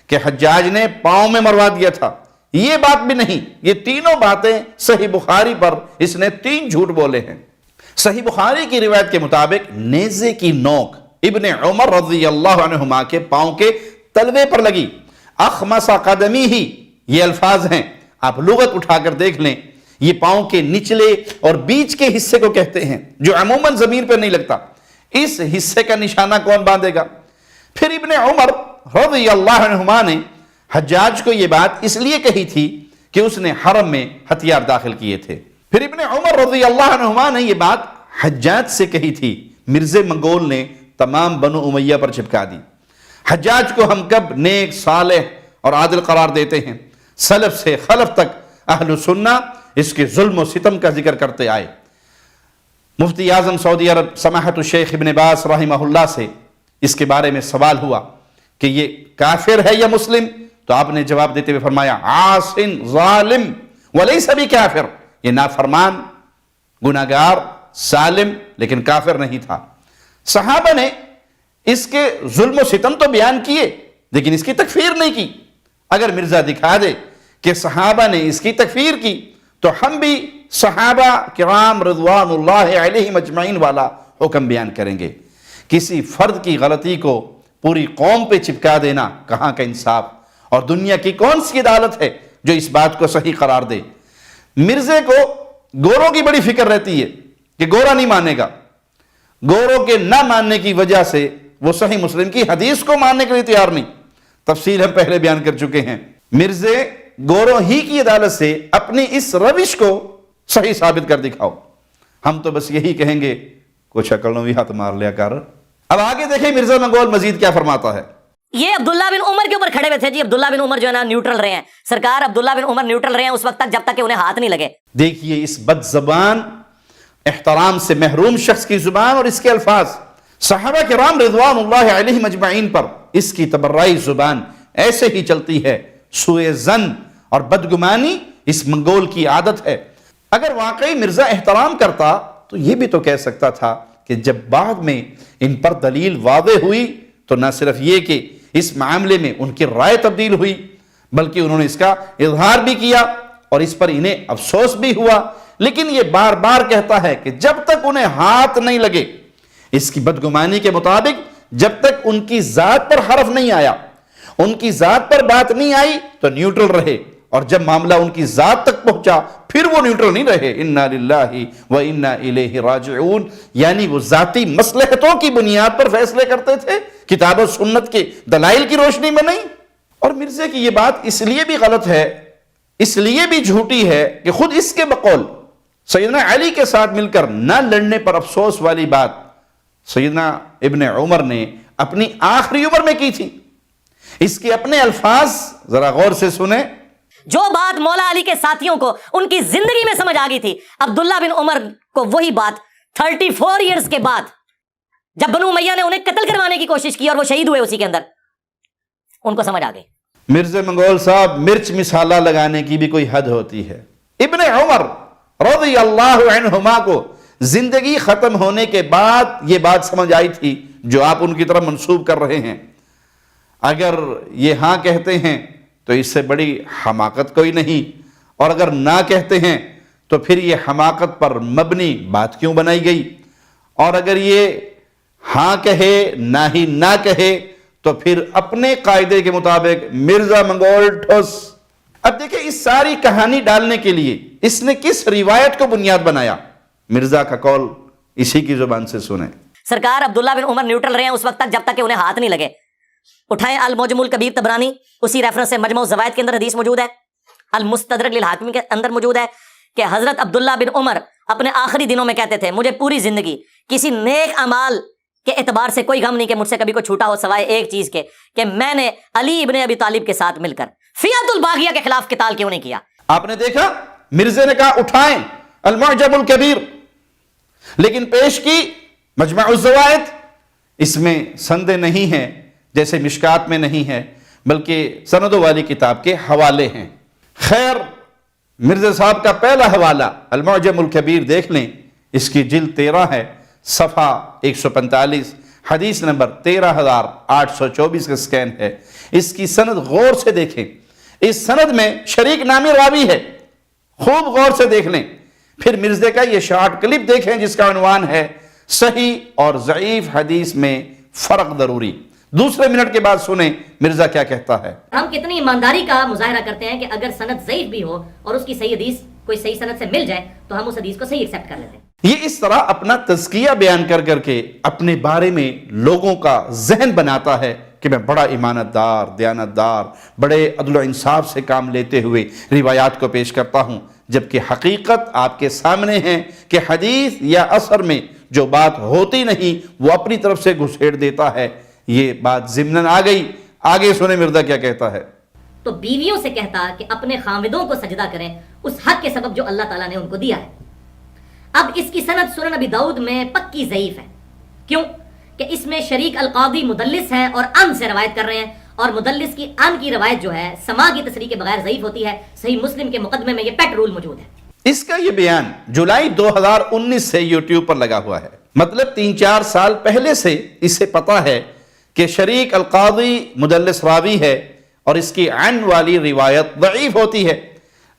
کہ حجاج نے پاؤں میں مروا دیا تھا، یہ بات بھی نہیں۔ یہ تینوں باتیں صحیح بخاری پر اس نے 3 جھوٹ بولے ہیں۔ صحیح بخاری کی روایت کے مطابق نیزے کی نوک ابن عمر رضی اللہ عنہما کے پاؤں کے تلوے پر لگی، اخمص قدمی ہی، یہ الفاظ ہیں، آپ لغت اٹھا کر دیکھ لیں، یہ پاؤں کے نچلے اور بیچ کے حصے کو کہتے ہیں جو عموماً زمین پر نہیں لگتا، اس حصے کا نشانہ کون باندھے گا؟ پھر ابن عمر رضی اللہ عنہما نے حجاج کو یہ بات اس لیے کہی تھی کہ اس نے حرم میں ہتھیار داخل کیے تھے۔ پھر ابن عمر رضی اللہ عنہما نے یہ بات حجاج سے کہی تھی، مرزا منگول نے تمام بنو امیہ پر چپکا دی۔ حجاج کو ہم کب نیک، صالح اور عادل قرار دیتے ہیں، سلف سے خلف تک اہل سنہ اس کے ظلم و ستم کا ذکر کرتے آئے۔ مفتی اعظم سعودی عرب سماحت الشیخ ابن باز رحمہ اللہ سے اس کے بارے میں سوال ہوا کہ یہ کافر ہے یا مسلم، تو آپ نے جواب دیتے ہوئے فرمایا عاصن ظالم ولیس بکافر، یہ نافرمان، گناہگار، ظالم، لیکن کافر نہیں تھا۔ صحابہ نے اس کے ظلم و ستم تو بیان کیے لیکن اس کی تکفیر نہیں کی۔ اگر مرزا دکھا دے کہ صحابہ نے اس کی تکفیر کی تو ہم بھی صحابہ کرام رضوان اللہ علیہم اجمعین والا حکم بیان کریں گے۔ کسی فرد کی غلطی کو پوری قوم پہ چپکا دینا کہاں کا انصاف، اور دنیا کی کون سی عدالت ہے جو اس بات کو صحیح قرار دے؟ مرزے کو گوروں کی بڑی فکر رہتی ہے کہ گورا نہیں مانے گا، گوروں کے نہ ماننے کی وجہ سے وہ صحیح مسلم کی حدیث کو ماننے کے لیے تیار نہیں۔ تفصیل ہم پہلے بیان کر چکے ہیں۔ مرزے گوروں ہی کی عدالت سے اپنی اس روش کو صحیح ثابت کر دکھاؤ۔ ہم تو بس یہی کہیں گے کچھ عقل بھی ہاتھ مار لیا کر۔ اب آگے دیکھیں مرزا منگول مزید کیا فرماتا ہے۔ یہ عبداللہ بن عمر کے اوپر کھڑے ہوئے تھے جی. عبداللہ بن عمر جو ہے نا نیوٹرل رہے ہیں. سرکار عبداللہ بن عمر نیوٹرل رہے ہیں اس وقت تک جب تک کہ انہیں ہاتھ نہیں لگے. دیکھیے اس بد زبان احترام سے محروم شخص کی زبان اور اس کے الفاظ. صحابہ کرام رضوان اللہ علیہم اجمعین پر اس کی تبرعی زبان ایسے ہی چلتی ہے. سوء ظن اور بدگمانی اس منگول کی عادت ہے. اگر واقعی مرزا احترام کرتا تو یہ بھی تو کہہ سکتا تھا کہ جب بعد میں ان پر دلیل واضح ہوئی تو نہ صرف یہ کہ اس معاملے میں ان کی رائے تبدیل ہوئی بلکہ انہوں نے اس کا اظہار بھی کیا اور اس پر انہیں افسوس بھی ہوا. لیکن یہ بار بار کہتا ہے کہ جب تک انہیں ہاتھ نہیں لگے، اس کی بدگمانی کے مطابق جب تک ان کی ذات پر حرف نہیں آیا، ان کی ذات پر بات نہیں آئی تو نیوٹرل رہے، اور جب معاملہ ان کی ذات تک پہنچا پھر وہ نیوٹرل نہیں رہے. انا للہ و انا الیہ راجعون. یعنی وہ ذاتی مصلحتوں کی بنیاد پر فیصلے کرتے تھے، کتاب و سنت کے دلائل کی روشنی میں نہیں. اور مرزا کی یہ بات اس لیے بھی غلط ہے، اس لیے بھی جھوٹی ہے کہ خود اس کے بقول سیدنا علی کے ساتھ مل کر نہ لڑنے پر افسوس والی بات سیدنا ابن عمر نے اپنی آخری عمر میں کی تھی. اس کے اپنے الفاظ ذرا غور سے سنیں. جو بات مولا علی کے ساتھیوں کو ان کی زندگی میں سمجھ آ گئی تھی، عبداللہ بن عمر کو وہی بات 34 ایئرز کے بعد جب بنو امیہ نے انہیں قتل کروانے کی کوشش کی اور وہ شہید ہوئے اسی کے اندر، ان کو سمجھ آ گئی. مرزا منگول صاحب، مرچ مسالہ لگانے کی بھی کوئی حد ہوتی ہے. ابن عمر رضی اللہ عنہما کو زندگی ختم ہونے کے بعد یہ بات سمجھ آئی تھی جو آپ ان کی طرف منسوب کر رہے ہیں. اگر یہ ہاں کہتے ہیں تو اس سے بڑی حماقت کوئی نہیں، اور اگر نہ کہتے ہیں تو پھر یہ حماقت پر مبنی بات کیوں بنائی گئی؟ اور اگر یہ ہاں کہے نہ ہی نہ کہے تو پھر اپنے قاعدے کے مطابق مرزا منگول ٹھوس. اب دیکھیں اس ساری کہانی ڈالنے کے لیے اس نے کس روایت کو بنیاد بنایا؟ مرزا کا قول اسی کی زبان سے سنیں. سرکار عبداللہ بن عمر نیوٹرل رہے ہیں اس وقت تک جب تک کہ انہیں ہاتھ نہیں لگے. اٹھائیں المعجم الکبیر طبرانی، اسی ریفرنس سے مجمع الزوائد کے اندر حدیث موجود ہے. المستدرک للحاکم کے اندر موجود ہے کہ حضرت عبداللہ بن عمر اپنے آخری دنوں میں کہتے تھے مجھے پوری زندگی کسی نیک اعمال کے اعتبار سے کوئی غم نہیں کہ مجھ سے کبھی کوئی چھوٹا ہو سوائے ایک چیز کے کہ میں نے علی ابن ابی طالب کے ساتھ مل کر فیعت الباغیہ کے خلاف قتال کیوں نہیں کیا. آپ نے دیکھا مرزا نے کہا اٹھائیں المعجم الکبیر، لیکن پیش کی مجمع الزوائد. اس میں سندیں نہیں ہیں جیسے مشکات میں نہیں ہے، بلکہ سندوں والی کتاب کے حوالے ہیں. خیر، مرزا صاحب کا پہلا حوالہ المعجم الکبیر دیکھ لیں. اس کی جلد 13 ہے، صفحہ 145، حدیث نمبر 13824 کا سکین ہے. اس کی سند غور سے دیکھیں. اس سند میں شریک نامی راوی ہے، خوب غور سے دیکھ لیں. پھر مرزا کا یہ شارٹ کلپ دیکھیں جس کا عنوان ہے صحیح اور ضعیف حدیث میں فرق ضروری. دوسرے منٹ کے بعد سنیں مرزا کیا کہتا ہے. ہم کتنی ایمانداری کا مظاہرہ کرتے ہیں کہ اگر سند ضعیف بھی ہو اور اس کی صحیح حدیث کوئی صحیح سند سے مل جائے تو ہم اس حدیث کو صحیح ایکسیپٹ کر لیتے ہیں. یہ اس طرح اپنا تزکیہ بیان کر کر کے اپنے بارے میں لوگوں کا ذہن بناتا ہے کہ میں بڑا ایمانت دار، دیانت دار، بڑے عدل و انصاف سے کام لیتے ہوئے روایات کو پیش کرتا ہوں، جبکہ حقیقت آپ کے سامنے ہے کہ حدیث یا اثر میں جو بات ہوتی نہیں وہ اپنی طرف سے گھسیڑ دیتا ہے. یہ بات ضمناً آ گئی. آگے سنیں مرزا کیا کہتا ہے. تو بیویوں سے کہتا کہ اپنے خامدوں کو سجدہ کریں اس حق کے سبب جو اللہ تعالیٰ نے ان کو دیا ہے. اب اس کی سند سنن ابی داؤد میں پکی ضعیف ہے. کیوں؟ کہ اس میں شریک القاضی مدلس ہیں اور ان سے روایت کر رہے ہیں، اور مدلس کی ان کی روایت جو ہے سما کی تصریح کے بغیر ضعیف ہوتی ہے. صحیح مسلم کے مقدمے میں یہ پیٹ رول موجود ہے. اس کا یہ بیان جولائی 2019 سے یوٹیوب پر لگا ہوا ہے. مطلب 3-4 سال پہلے سے اسے پتا ہے کہ شریک القاضی مدلس راوی ہے اور اس کی عن والی روایت ضعیف ہوتی ہے.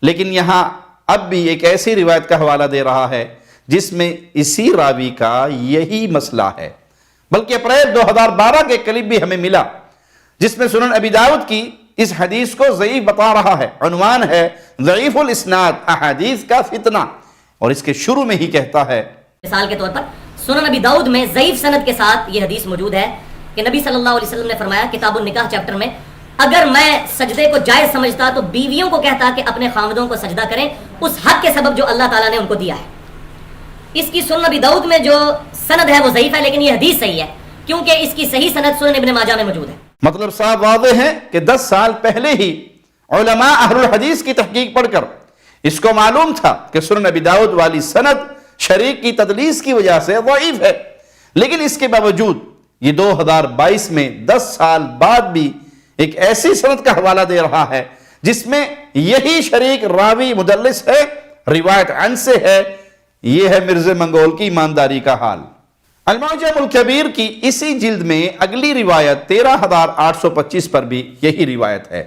لیکن یہاں اب بھی ایک ایسی روایت کا حوالہ دے رہا ہے جس میں اسی راوی کا یہی مسئلہ ہے. بلکہ اپریل 2012 کے کلپ بھی ہمیں ملا جس میں سنن ابی داؤد کی اس حدیث کو ضعیف بتا رہا ہے. عنوان ہے ضعیف الاسناد احادیث کا فتنہ، اور اس کے شروع میں ہی کہتا ہے مثال کے طور پر سنن ابی داؤد میں ضعیف سند کے ساتھ یہ حدیث موجود ہے کہ نبی صلی اللہ علیہ وسلم نے فرمایا کتاب النکاح چیپٹر میں، اگر میں سجدے کو جائز سمجھتا تو بیویوں کو کہتا کہ اپنے خامدوں کو سجدہ کریں اس حق کے سبب جو اللہ تعالیٰ نے ان کو دیا ہے. اس کی سنن ابی داؤد میں جو سند ہے وہ ضعیف ہے، لیکن یہ حدیث صحیح ہے کیونکہ اس کی صحیح سند سنن ابن ماجہ میں موجود ہے. مطلب صاحب واضح ہے کہ 10 سال پہلے ہی علماء اہل الحدیث کی تحقیق پڑھ کر اس کو معلوم تھا کہ سنن ابی داؤد والی سند شریک کی تدلیس کی وجہ سے ضعیف ہے، لیکن اس کے باوجود یہ 2022 میں 10 سال بعد بھی ایک ایسی سند کا حوالہ دے رہا ہے جس میں یہی شریک راوی مدلس ہے، روایت عن سے ہے۔ یہ ہے مرزا منگول کی ایمانداری کا حال۔ المعجم الکبیر کی اسی جلد میں اگلی روایت 13825 پر بھی یہی روایت ہے،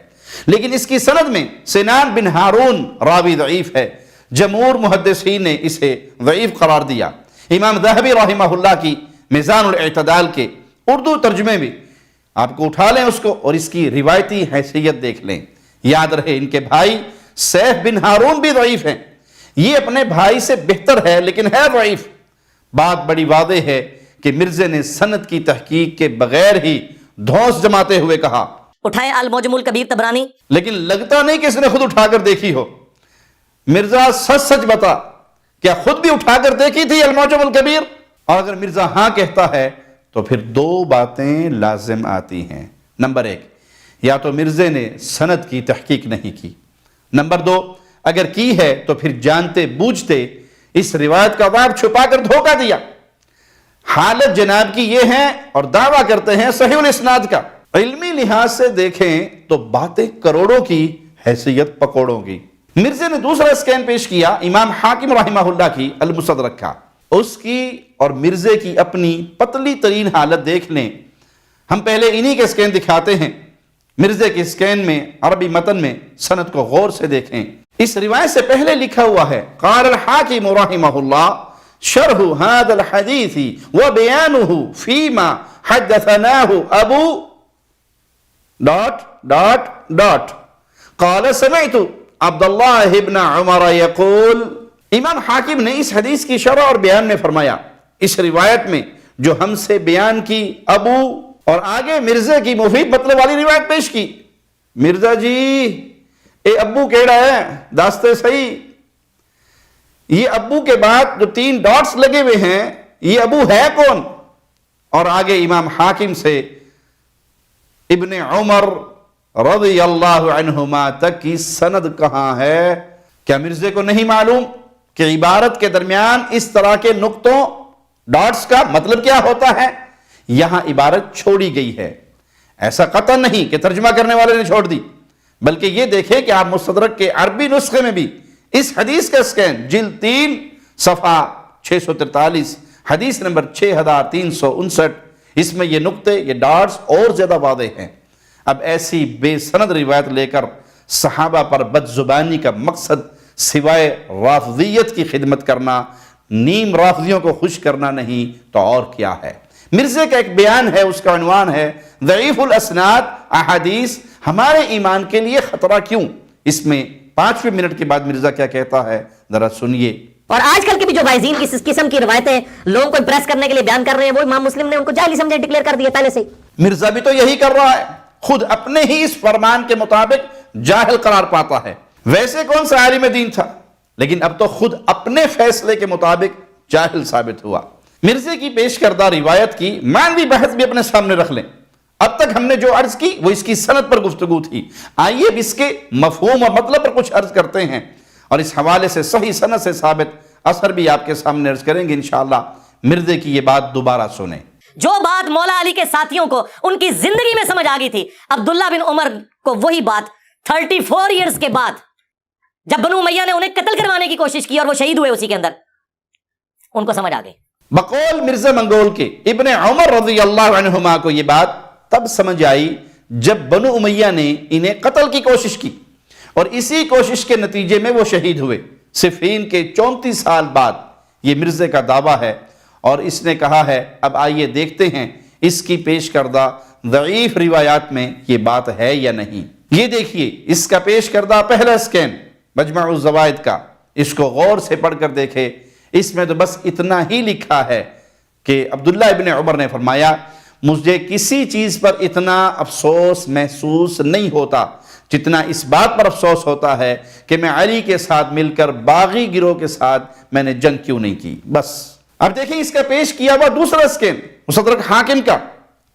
لیکن اس کی سند میں سنان بن ہارون راوی ضعیف ہے۔ جمہور محدثین نے اسے ضعیف قرار دیا۔ امام ذہبی رحمہ اللہ کی میزان الاعتدال کے اردو ترجمے میں آپ کو اٹھا لیں اس کو اور اس کی روایتی حیثیت دیکھ لیں۔ یاد رہے ان کے بھائی سیف بن ہارون بھی ضعیف ہیں، یہ اپنے بھائی سے بہتر ہے لیکن ہے ضعیف۔ بات بڑی واضح ہے کہ مرزا نے سند کی تحقیق کے بغیر ہی دھوس جماتے ہوئے کہا، اٹھائیں المعجم الکبیر طبرانی۔ لیکن لگتا نہیں کہ اس نے خود اٹھا کر دیکھی ہو۔ مرزا سچ سچ بتا، کیا خود بھی اٹھا کر دیکھی تھی المعجم الکبیر؟ اور اگر مرزا ہاں کہتا ہے تو پھر 2 باتیں لازم آتی ہیں۔ نمبر 1، یا تو مرزا نے سند کی تحقیق نہیں کی۔ نمبر 2، اگر کی ہے تو پھر جانتے بوجھتے اس روایت کا باب چھپا کر دھوکہ دیا۔ حالت جناب کی یہ ہے اور دعویٰ کرتے ہیں صحیح الاسناد کا۔ علمی لحاظ سے دیکھیں تو باتیں کروڑوں کی، حیثیت پکوڑوں کی۔ مرزا نے دوسرا اسکین پیش کیا امام حاکم رحمہ اللہ کی المستدرک کا۔ اس کی اور مرزا کی اپنی پتلی ترین حالت دیکھ لیں۔ ہم پہلے انہی کے اسکین دکھاتے ہیں۔ مرزا کے اسکین میں عربی متن میں سند کو غور سے دیکھیں۔ اس روایت سے پہلے لکھا ہوا ہے قال الحاکم رحمہ اللہ شرح هذا الحدیث وبیانہ فیما حدثناہ ابو ... قال سمعت عبداللہ ابن عمر یقول۔ امام حاکم نے اس حدیث کی شرح اور بیان میں فرمایا، اس روایت میں جو ہم سے بیان کی ابو اور آگے مرزا کی مفید مطلب والی روایت پیش کی۔ مرزا جی اے ابو کیڑا ہے داستے صحیح، یہ ابو کے بعد جو 3 ڈاٹس لگے ہوئے ہیں یہ ابو ہے کون؟ اور آگے امام حاکم سے ابن عمر رضی اللہ عنہما تک کی سند کہاں ہے؟ کیا مرزا کو نہیں معلوم کہ عبارت کے درمیان اس طرح کے نقطوں ڈاٹس کا مطلب کیا ہوتا ہے؟ یہاں عبارت چھوڑی گئی ہے، ایسا قطع نہیں کہ ترجمہ کرنے والے نے چھوڑ دی، بلکہ یہ دیکھیں کہ آپ مستدرک کے عربی نسخے میں بھی اس حدیث کا اسکین جلد 3 صفحہ 643 حدیث نمبر 6359، اس میں یہ نقطے یہ ڈاٹس اور زیادہ واضح ہیں۔ اب ایسی بے سند روایت لے کر صحابہ پر بد زبانی کا مقصد سوائے رافضیت کی خدمت کرنا، نیم رافضیوں کو خوش کرنا نہیں تو اور کیا ہے؟ مرزا کا ایک بیان ہے، اس کا عنوان ہے ضعیف الاسناد احادیث ہمارے ایمان کے لیے خطرہ کیوں؟ اس میں 5ویں منٹ کے بعد مرزا کیا کہتا ہے ذرا سنیے۔ اور آج کل کے بھی جو وائزین کی اس قسم کی روایتیں لوگوں کو امپریس کرنے کے لیے بیان کر رہے ہیں، وہ امام مسلم نے ان کو جعلی سمجھے ڈکلیئر کر دیا پہلے سے۔ مرزا بھی تو یہی کر رہا ہے، خود اپنے ہی اس فرمان کے مطابق جاہل قرار پاتا ہے۔ ویسے کون سا عالم دین تھا، لیکن اب تو خود اپنے فیصلے کے مطابق جاہل ثابت ہوا۔ مرزا کی پیش کردہ روایت کی معنوی بحث بھی اپنے سامنے رکھ لیں۔ اب تک ہم نے جو عرض کی وہ اس کی سند پر گفتگو تھی، آئیے اب اس کے مفہوم اور مطلب پر کچھ عرض کرتے ہیں اور اس حوالے سے صحیح سند سے ثابت اثر بھی آپ کے سامنے عرض کریں گے انشاءاللہ۔ مرزا کی یہ بات دوبارہ سنیں۔ جو بات مولا علی کے ساتھیوں کو ان کی زندگی میں سمجھ آ گئی تھی، عبداللہ بن عمر کو وہی بات 34 ایئرز کے بعد جب بنو امیہ نے انہیں قتل کروانے کی کوشش کی اور وہ شہید ہوئے اسی کے اندر، ان کو سمجھ آ گئی۔ بقول مرزا منگول کے ابن عمر رضی اللہ عنہما کو یہ بات تب سمجھ آئی جب بنو امیہ نے انہیں قتل کی کوشش کی اور اسی کوشش کے نتیجے میں وہ شہید ہوئے صفین کے 34 سال بعد۔ یہ مرزا کا دعویٰ ہے اور اس نے کہا ہے اب آئیے دیکھتے ہیں اس کی پیش کردہ ضعیف روایات میں یہ بات ہے یا نہیں۔ یہ دیکھیے اس کا پیش کردہ پہلا اسکین مجمع الزوائد کا، اس کو غور سے پڑھ کر دیکھے۔ اس میں تو بس اتنا ہی لکھا ہے کہ عبداللہ ابن عمر نے فرمایا مجھے کسی چیز پر اتنا افسوس محسوس نہیں ہوتا جتنا اس بات پر افسوس ہوتا ہے کہ میں علی کے ساتھ مل کر باغی گروہ کے ساتھ میں نے جنگ کیوں نہیں کی۔ بس اب دیکھیں اس کا پیش کیا ہوا دوسرا اسکین مستدرک حاکم کا،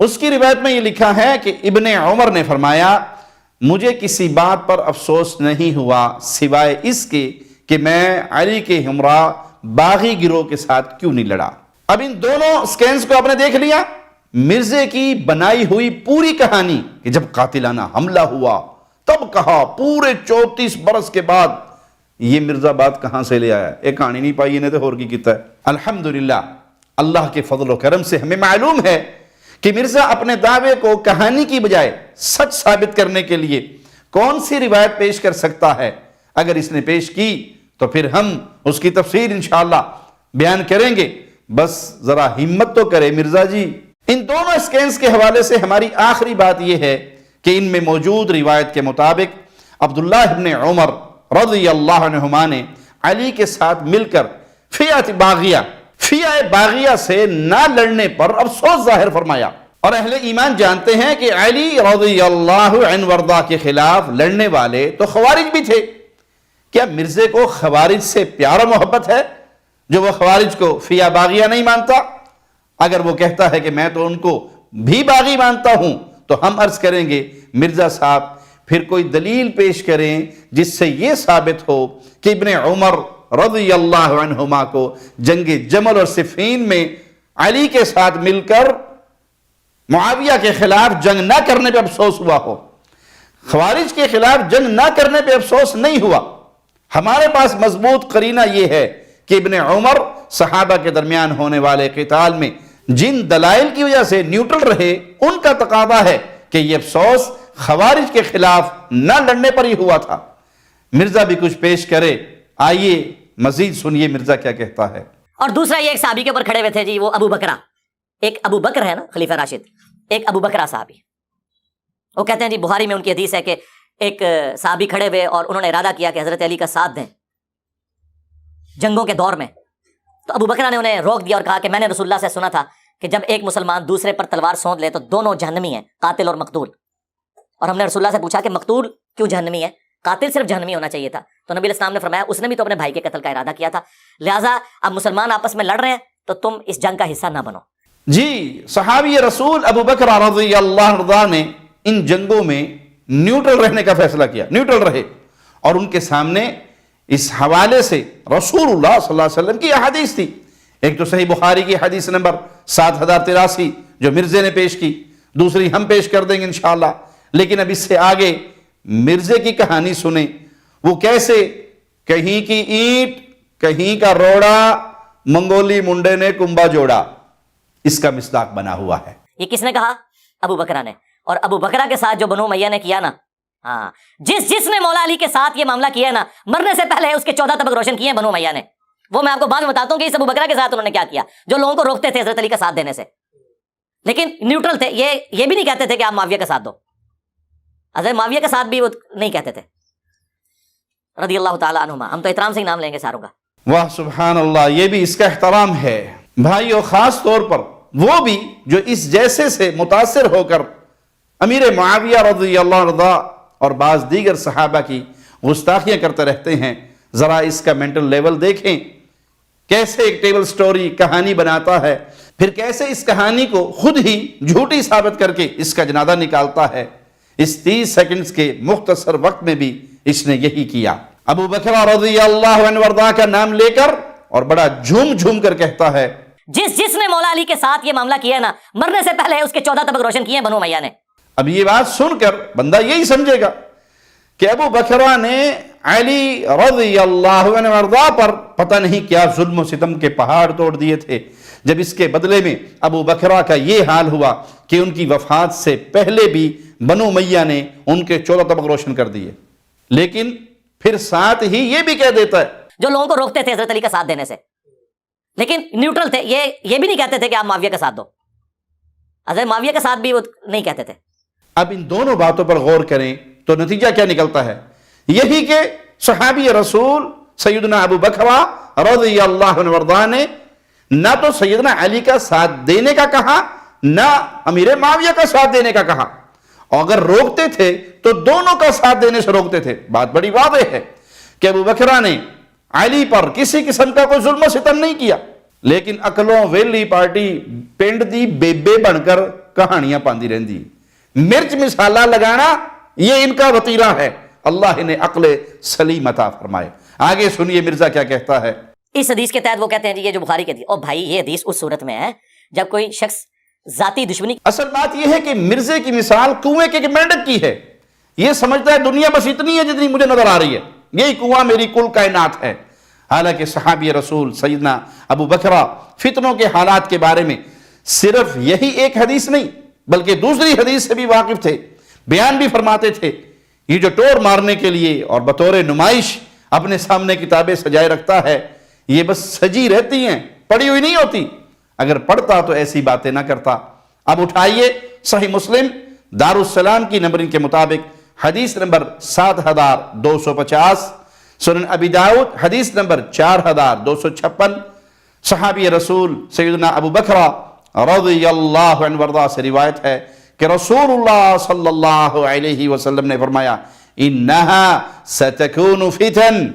اس کی روایت میں یہ لکھا ہے کہ ابن عمر نے فرمایا مجھے کسی بات پر افسوس نہیں ہوا سوائے اس کے کہ میں علی کے ہمراہ باغی گروہ کے ساتھ کیوں نہیں لڑا۔ اب ان دونوں سکینز کو آپ نے دیکھ لیا، مرزے کی بنائی ہوئی پوری کہانی کہ جب قاتلانہ حملہ ہوا تب کہا پورے 34 برس کے بعد، یہ مرزا بات کہاں سے لے آیا؟ ایک کہانی نہیں پائی انہیں تو اور کی کیتا ہے۔ الحمدللہ اللہ کے فضل و کرم سے ہمیں معلوم ہے کہ مرزا اپنے دعوے کو کہانی کی بجائے سچ ثابت کرنے کے لیے کون سی روایت پیش کر سکتا ہے۔ اگر اس نے پیش کی تو پھر ہم اس کی تفسیر انشاءاللہ بیان کریں گے، بس ذرا ہمت تو کرے مرزا جی۔ ان دونوں سکینز کے حوالے سے ہماری آخری بات یہ ہے کہ ان میں موجود روایت کے مطابق عبداللہ ابن عمر رضی اللہ عنہما نے علی کے ساتھ مل کر فیعہ باغیہ سے نہ لڑنے پر افسوس ظاہر فرمایا، اور اہل ایمان جانتے ہیں کہ علی رضی اللہ عنہ وارضاہ کے خلاف لڑنے والے تو خوارج بھی تھے۔ کیا مرزے کو خوارج سے پیار و محبت ہے جو وہ خوارج کو فیعہ باغیہ نہیں مانتا؟ اگر وہ کہتا ہے کہ میں تو ان کو بھی باغی مانتا ہوں تو ہم عرض کریں گے مرزا صاحب پھر کوئی دلیل پیش کریں جس سے یہ ثابت ہو کہ ابن عمر رضی اللہ عنہما کو جنگ جمل اور صفین میں علی کے ساتھ مل کر معاویہ کے خلاف جنگ نہ کرنے پہ افسوس ہوا ہو۔ خوارج کے خلاف جنگ نہ کرنے پہ افسوس نہیں ہوا۔ ہمارے پاس مضبوط قرینہ یہ ہے کہ ابن عمر صحابہ کے درمیان ہونے والے قتال میں جن دلائل کی وجہ سے نیوٹرل رہے ان کا تقاضا ہے کہ یہ افسوس خوارج کے خلاف نہ لڑنے پر ہی ہوا تھا۔ مرزا بھی کچھ پیش کرے، آئیے مزید سنیے مرزا کیا کہتا ہے۔ اور دوسرا یہ ایک صحابی کے اوپر کھڑے ہوئے تھے جی، وہ ابو بکرہ، ایک ابو بکر ہے نا خلیفہ راشد، ایک ابو بکرہ صحابی، وہ کہتے ہیں جی بخاری میں ان کی حدیث ہے کہ ایک صحابی کھڑے ہوئے اور انہوں نے ارادہ کیا کہ حضرت علی کا ساتھ دیں جنگوں کے دور میں، تو ابو بکرہ نے انہیں روک دیا اور کہا کہ میں نے رسول اللہ سے سنا تھا کہ جب ایک مسلمان دوسرے پر تلوار سونت لے تو دونوں جہنمی ہیں، قاتل اور مقتول، اور ہم نے رسول اللہ سے پوچھا کہ مقتول کیوں جہنمی ہے، قاتل صرف جہنمی ہونا چاہیے تھا، تو نبی علیہ السلام نے فرمایا اس نے بھی تو اپنے بھائی کے قتل کا ارادہ کیا تھا، لہٰذا اب مسلمان آپس میں لڑ رہے ہیں تو تم اس جنگ کا حصہ نہ بنو۔ جی صحابی رسول ابو بکر رضی اللہ عنہ نے ان جنگوں میں نیوٹرل رہنے کا فیصلہ کیا، نیوٹرل رہے، اور ان کے سامنے اس حوالے سے رسول اللہ صلی اللہ علیہ وسلم کی احادیث تھی۔ ایک تو صحیح بخاری کی حدیث نمبر 7083 جو مرزے نے پیش کی، دوسری ہم پیش کر دیں گے انشاءاللہ، لیکن اب اس سے آگے مرزے کی کہانی سنیں، وہ کیسے کہیں کی اینٹ کہیں کا روڑا منگولی منڈے نے کنبا جوڑا، اس کا مصداق بنا ہوا ہے۔ یہ کس نے کہا؟ ابو بکرہ نے، اور ابو بکرہ کے ساتھ جو بنو امیہ نے کیا نا، ہاں جس نے مولا علی کے ساتھ یہ معاملہ کیا نا، مرنے سے پہلے اس کے 14 طبق روشن کیے ہیں بنو امیہ نے، وہ میں آپ کو بعد میں بتاتا ہوں کہ اس ابو بکرہ کے ساتھ انہوں نے کیا کیا، جو لوگوں کو روکتے تھے حضرت علی کا ساتھ دینے سے، لیکن نیوٹرل تھے، یہ بھی نہیں کہتے تھے کہ آپ معاویہ کا ساتھ دو، حضرت معاویہ کا ساتھ بھی وہ نہیں کہتے تھے رضی اللہ تعالیٰ عنہما۔ ہم تو احترام سے ہی نام لیں گے ساروں کا۔ واہ سبحان اللہ، یہ بھی اس کا احترام ہے بھائیو، خاص طور پر وہ بھی جو اس جیسے سے متاثر ہو کر امیر معاویہ رضی اللہ عنہ اور بعض دیگر صحابہ کی گستاخیاں کرتے رہتے ہیں۔ ذرا اس کا مینٹل لیول دیکھیں، کیسے ایک ٹیبل سٹوری کہانی بناتا ہے، پھر کیسے اس کہانی کو خود ہی جھوٹی ثابت کر کے اس کا جنازہ نکالتا ہے۔ اس 30 سیکنڈز کے مختصر وقت میں بھی اس نے یہی کیا۔ ابو بکر رضی اللہ عنہ وارضاہ کا نام لے کر اور بڑا جھوم جھوم کر کہتا ہے، جس نے مولا علی کے ساتھ یہ معاملہ کیا نا، مرنے سے پہلے اس کے 14 طبق روشن کیے ہیں بنو امیہ نے۔ اب یہ بات سن کر بندہ یہی سمجھے گا کہ ابو بکرہ نے علی رضی اللہ عنہ وارضاہ پر پتہ نہیں کیا ظلم و ستم کے پہاڑ توڑ دیے تھے، جب اس کے بدلے میں ابو بکرہ کا یہ حال ہوا کہ ان کی وفات سے پہلے بھی بنو امیہ نے ان کے 14 طبق روشن کر دیے، لیکن پھر ساتھ ہی یہ بھی کہہ دیتا ہے جو لوگوں کو روکتے تھے حضرت علی کا ساتھ دینے سے، لیکن نیوٹرل تھے، یہ بھی نہیں کہتے تھے کہ آپ معاویہ کا ساتھ دو، حضرت معاویہ کا ساتھ بھی وہ نہیں کہتے تھے۔ اب ان دونوں باتوں پر غور کریں تو نتیجہ کیا نکلتا ہے؟ یہی کہ صحابی رسول سیدنا ابو بکرہ رضی اللہ عنہ وارضاہ نے نہ تو سیدنا علی کا ساتھ دینے کا کہا، نہ امیر معاویہ کا ساتھ دینے کا کہا، اور اگر روکتے تھے تو دونوں کا ساتھ دینے سے روکتے تھے۔ بات بڑی واضح ہے کہ ابو بکرہ نے علی پر کسی قسم کا کوئی ظلم و ستم نہیں کیا، لیکن اکلوں ویلی پارٹی پنڈ دی بیبے بن کر کہانیاں پاندی رہندی. مرچ مسالہ لگانا یہ ان کا وطیرہ ہے. اللہ انہیں عقل سلیم عطا فرمائے. آگے سنیے مرزا کیا کہتا ہے. اس حدیث کے تحت وہ کہتے ہیں جی یہ جو بخاری کے دی اور بھائی یہ حدیث اس صورت میں ہے جب کوئی شخص ذاتی دشمنی. اصل بات یہ ہے کہ مرزے کی مثال کنویں کے مینڈک کی ہے. یہ سمجھتا ہے دنیا بس اتنی ہے جتنی مجھے نظر آ رہی ہے, یہی کنواں میری کل کائنات ہے. حالانکہ صحابی رسول سیدنا ابو بکرہ فتنوں کے حالات کے بارے میں صرف یہی ایک حدیث نہیں بلکہ دوسری حدیث سے بھی واقف تھے, بیان بھی فرماتے تھے. یہ جو ٹور مارنے کے لیے اور بطور نمائش اپنے سامنے کتابیں سجائے رکھتا ہے, یہ بس سجی رہتی ہیں, پڑھی ہوئی نہیں ہوتی. اگر پڑھتا تو ایسی باتیں نہ کرتا. اب اٹھائیے صحیح مسلم دارالسلام کی نمبرنگ کے مطابق حدیث نمبر 7250, سنن ابی داؤد حدیث نمبر 4256, صحابی رسول سیدنا ابو بکرہ رضی اللہ عنہ وارضاہ سے روایت ہے کہ رسول اللہ صلی اللہ علیہ وسلم نے فرمایا انہا ستکون فتن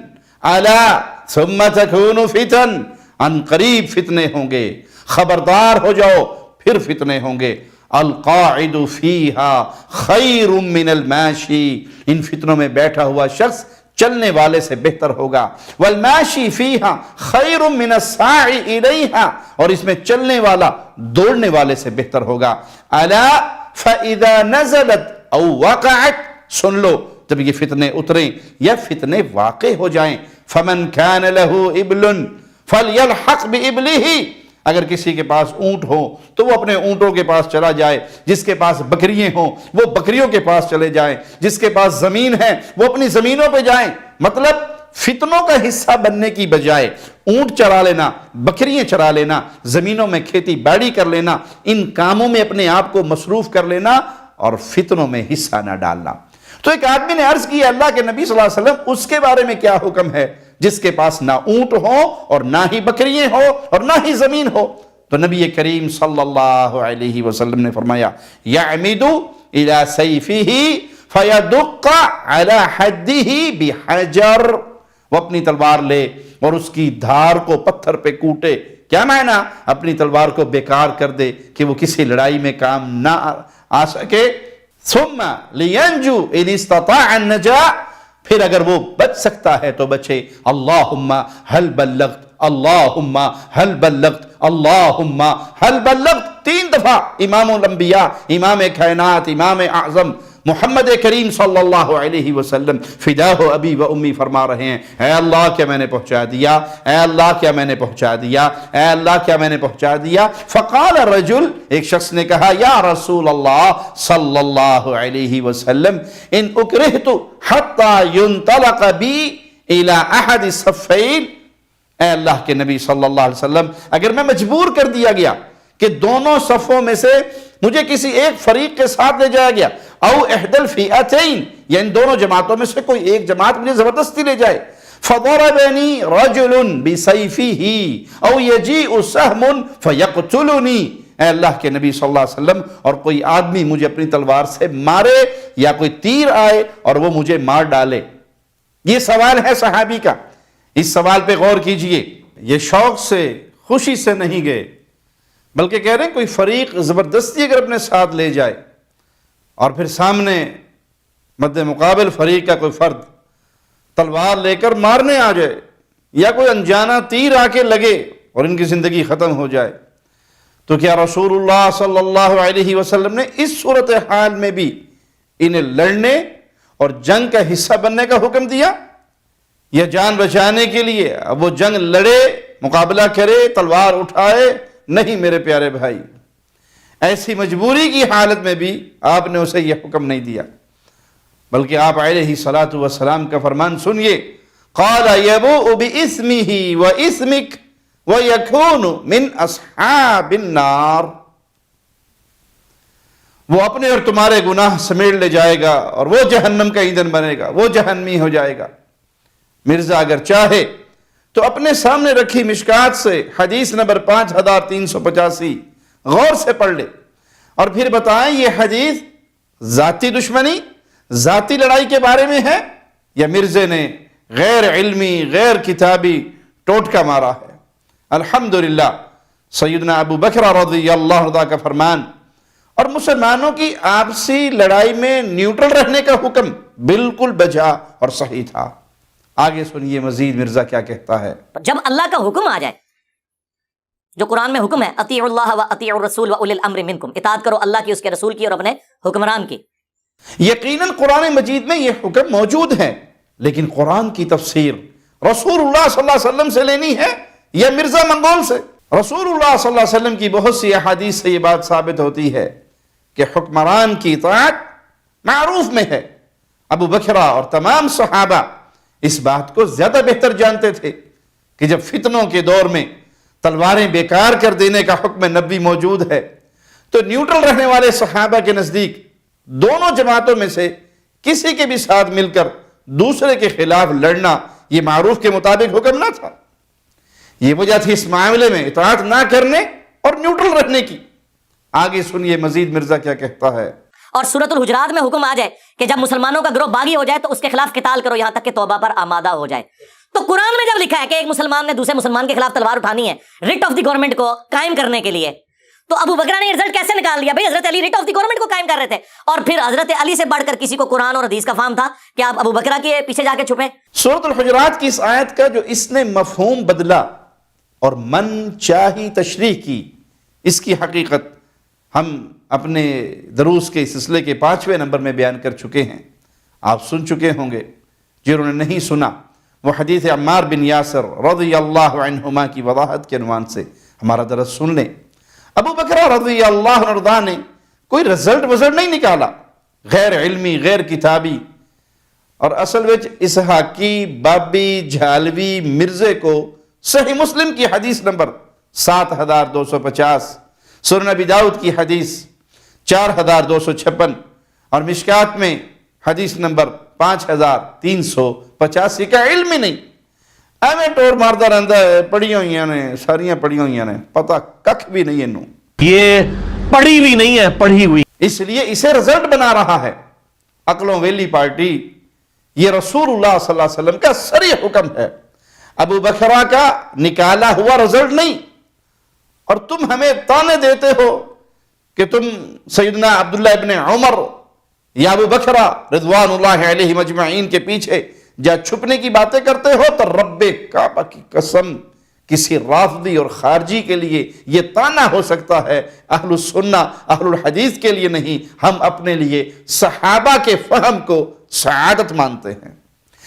الا ثم تکون فتن, ان قریب فتنے ہوں گے, خبردار ہو جاؤ پھر فتنے ہوں گے. القاعد فیہا خیر من الماشی, ان فتنوں میں بیٹھا ہوا شخص چلنے والے سے بہتر ہوگا. والماشی فیہا خیر من الساعی الیہا, اور اس میں چلنے والا دوڑنے والے سے بہتر ہوگا. الا فاذا نزلت او وقعت, سن لو جب یہ فتنے اتریں یا فتنے واقع ہو جائیں, فمن کان لہ ابل فلیلحق بابلہ, اگر کسی کے پاس اونٹ ہو تو وہ اپنے اونٹوں کے پاس چلا جائے, جس کے پاس بکریاں ہوں وہ بکریوں کے پاس چلے جائیں, جس کے پاس زمین ہے وہ اپنی زمینوں پہ جائیں. مطلب فتنوں کا حصہ بننے کی بجائے اونٹ چرا لینا, بکریاں چرا لینا, زمینوں میں کھیتی باڑی کر لینا, ان کاموں میں اپنے آپ کو مصروف کر لینا اور فتنوں میں حصہ نہ ڈالنا. تو ایک آدمی نے عرض کی اللہ کے نبی صلی اللہ علیہ وسلم اس کے بارے میں کیا حکم ہے جس کے پاس نہ اونٹ ہو اور نہ ہی بکریاں ہو اور نہ ہی زمین ہو؟ تو نبی کریم صلی اللہ علیہ وسلم نے فرمایا یعمد الى سیفہ فیدق علی حدہ بحجر, وہ اپنی تلوار لے اور اس کی دھار کو پتھر پہ کوٹے. کیا معنی؟ اپنی تلوار کو بیکار کر دے کہ وہ کسی لڑائی میں کام نہ آ سکے. ثم لینجو ان استطاع النجاء, پھر اگر وہ بچ سکتا ہے تو بچے. اللہم حل بلغت, اللہم حل بلغت, اللہم حل بلغت, 3 دفعہ امام الانبیاء, امام کائنات, امام اعظم محمد کریم صلی اللہ علیہ وسلم فداہ ابی و امی فرما رہے ہیں اے اللہ کیا میں نے پہنچا دیا, اے اللہ کیا میں نے پہنچا دیا, اے اللہ کیا میں نے پہنچا دیا. فقال الرجل, ایک شخص نے کہا یا رسول اللہ صلی اللہ علیہ وسلم ان اکرہت حتی ینطلق بی الى احد الصفین, اے اللہ کے نبی صلی اللہ علیہ وسلم اگر میں مجبور کر دیا گیا کہ دونوں صفوں میں سے مجھے کسی ایک فریق کے ساتھ لے جایا گیا, او احدى الفئتین, یا ان دونوں جماعتوں میں سے کوئی ایک جماعت مجھے زبردستی لے جائے, فضربنی رجل بسیفہ او یجیء سهم فیقتلنی, اے اللہ کے نبی صلی اللہ علیہ وسلم اور کوئی آدمی مجھے اپنی تلوار سے مارے یا کوئی تیر آئے اور وہ مجھے مار ڈالے. یہ سوال ہے صحابی کا, اس سوال پہ غور کیجئے. یہ شوق سے خوشی سے نہیں گئے بلکہ کہہ رہے ہیں کوئی فریق زبردستی اگر اپنے ساتھ لے جائے اور پھر سامنے مد مقابل فریق کا کوئی فرد تلوار لے کر مارنے آ جائے یا کوئی انجانہ تیر آ کے لگے اور ان کی زندگی ختم ہو جائے, تو کیا رسول اللہ صلی اللہ علیہ وسلم نے اس صورتحال میں بھی انہیں لڑنے اور جنگ کا حصہ بننے کا حکم دیا یا جان بچانے کے لیے اب وہ جنگ لڑے, مقابلہ کرے, تلوار اٹھائے؟ نہیں میرے پیارے بھائی, ایسی مجبوری کی حالت میں بھی آپ نے اسے یہ حکم نہیں دیا بلکہ آپ علیہ الصلوۃ والسلام کا فرمان سنیے. قال یبوء باسمہ واسمک ویکون من اصحاب النار, وہ اپنے اور تمہارے گناہ سمیٹ لے جائے گا اور وہ جہنم کا ایندھن بنے گا, وہ جہنمی ہو جائے گا. مرزا اگر چاہے تو اپنے سامنے رکھی مشکات سے حدیث نمبر 5385 غور سے پڑھ لے اور پھر بتائیں یہ حدیث ذاتی دشمنی, ذاتی لڑائی کے بارے میں ہے یا مرزے نے غیر علمی غیر کتابی ٹوٹکا مارا ہے. الحمدللہ سیدنا ابو بکر رضی اللہ عنہ کا فرمان اور مسلمانوں کی آپسی لڑائی میں نیوٹرل رہنے کا حکم بالکل بجا اور صحیح تھا۔ آگے سنیے مزید مرزا کیا کہتا ہے۔ جب اللہ کا حکم آ جائے، جو قرآن میں حکم ہے اطیعوا اللہ و اطیعوا الرسول و اولی الامر منکم، اطاعت کرو اللہ کی، اس کے رسول کی اور اپنے حکمران کی۔ یقیناً قرآن مجید میں یہ حکم موجود ہے، لیکن قرآن کی تفسیر رسول اللہ صلی اللہ علیہ وسلم سے لینی ہے یا مرزا منگول سے؟ رسول اللہ صلی اللہ علیہ وسلم کی بہت سی احادیث سے یہ بات ثابت ہوتی ہے کہ حکمران کی اطاعت معروف میں ہے۔ ابو بکرہ اور تمام صحابہ اس بات کو زیادہ بہتر جانتے تھے کہ جب فتنوں کے دور میں تلواریں بیکار کر دینے کا حکم نبی موجود ہے تو نیوٹرل رہنے والے صحابہ کے نزدیک دونوں جماعتوں میں سے کسی کے بھی ساتھ مل کر دوسرے کے خلاف لڑنا یہ معروف کے مطابق حکم نہ تھا۔ یہ وجہ تھی اس معاملے میں اطاعت نہ کرنے اور نیوٹرل رہنے کی۔ آگے سنیے مزید مرزا کیا کہتا ہے۔ اور سورۃ الحجرات میں حکم آ جائے کہ جب مسلمانوں کا گروہ باغی ہو جائے تو اس کے خلاف قتال کرو یہاں تک کہ توبہ پر آمادہ ہو جائے۔ تو قرآن میں جب لکھا ہے کہ ایک مسلمان نے دوسرے مسلمان کے خلاف تلوار اٹھانی ہے ریٹ آف دی گورنمنٹ کو قائم کرنے کے لیے، تو ابو بکر نے یہ رزلٹ کیسے نکال دیا؟ بھئی حضرت علی ریٹ آف دی گورنمنٹ کو قائم کر رہے تھے، اور پھر حضرت علی سے بڑھ کر کسی کو قرآن اور حدیث کا فہم تھا کہ آپ ابو بکر کے پیچھے جا کے چھپیں؟ سورۃ الحجرات کی اس آیت کا جو اس نے مفہوم بدلا اور من چاہی تشریح کی، اس کی حقیقت ہم اپنے دروس کے سلسلے کے 5ویں نمبر میں بیان کر چکے ہیں۔ آپ سن چکے ہوں گے، جنہوں نے نہیں سنا وہ حدیث عمار بن یاسر رضی اللہ عنہما کی وضاحت کے عنوان سے ہمارا درس سن لیں۔ ابو بکر رضی اللہ عنہ نے کوئی رزلٹ نہیں نکالا، غیر علمی، غیر کتابی، اور اصل وچ اسحاقی، بابی، جھالوی، مرزے کو صحیح مسلم کی حدیث نمبر 7250، سنن ابی داؤد کی حدیث 4256 اور مشکات میں حدیث نمبر 5385 کا علم ہی نہیں۔ ایویں ٹور ماردا رہندا ہے، پڑھی ہوئیاں نے، ساریاں پڑھی ہوئیاں نے، پتہ ککھ بھی نہیں انہوں، یہ پڑھی بھی نہیں ہے، پڑھی ہوئی۔ اس لیے اسے رزلٹ بنا رہا ہے۔ عقلوں ویلی پارٹی، یہ رسول اللہ صلی اللہ علیہ وسلم کا صریح حکم ہے، ابو بکرہ کا نکالا ہوا رزلٹ نہیں۔ اور تم ہمیں تانے دیتے ہو کہ تم سیدنا عبداللہ ابن عمر یا ابو بکرہ رضوان اللہ علیہ مجمعین کے پیچھے جا چھپنے کی باتیں کرتے ہو، تو رب کعبہ کی قسم کسی رافضی اور خارجی کے لیے یہ تانا ہو سکتا ہے، اہل السنہ اہل الحدیث کے لیے نہیں۔ ہم اپنے لیے صحابہ کے فہم کو سعادت مانتے ہیں،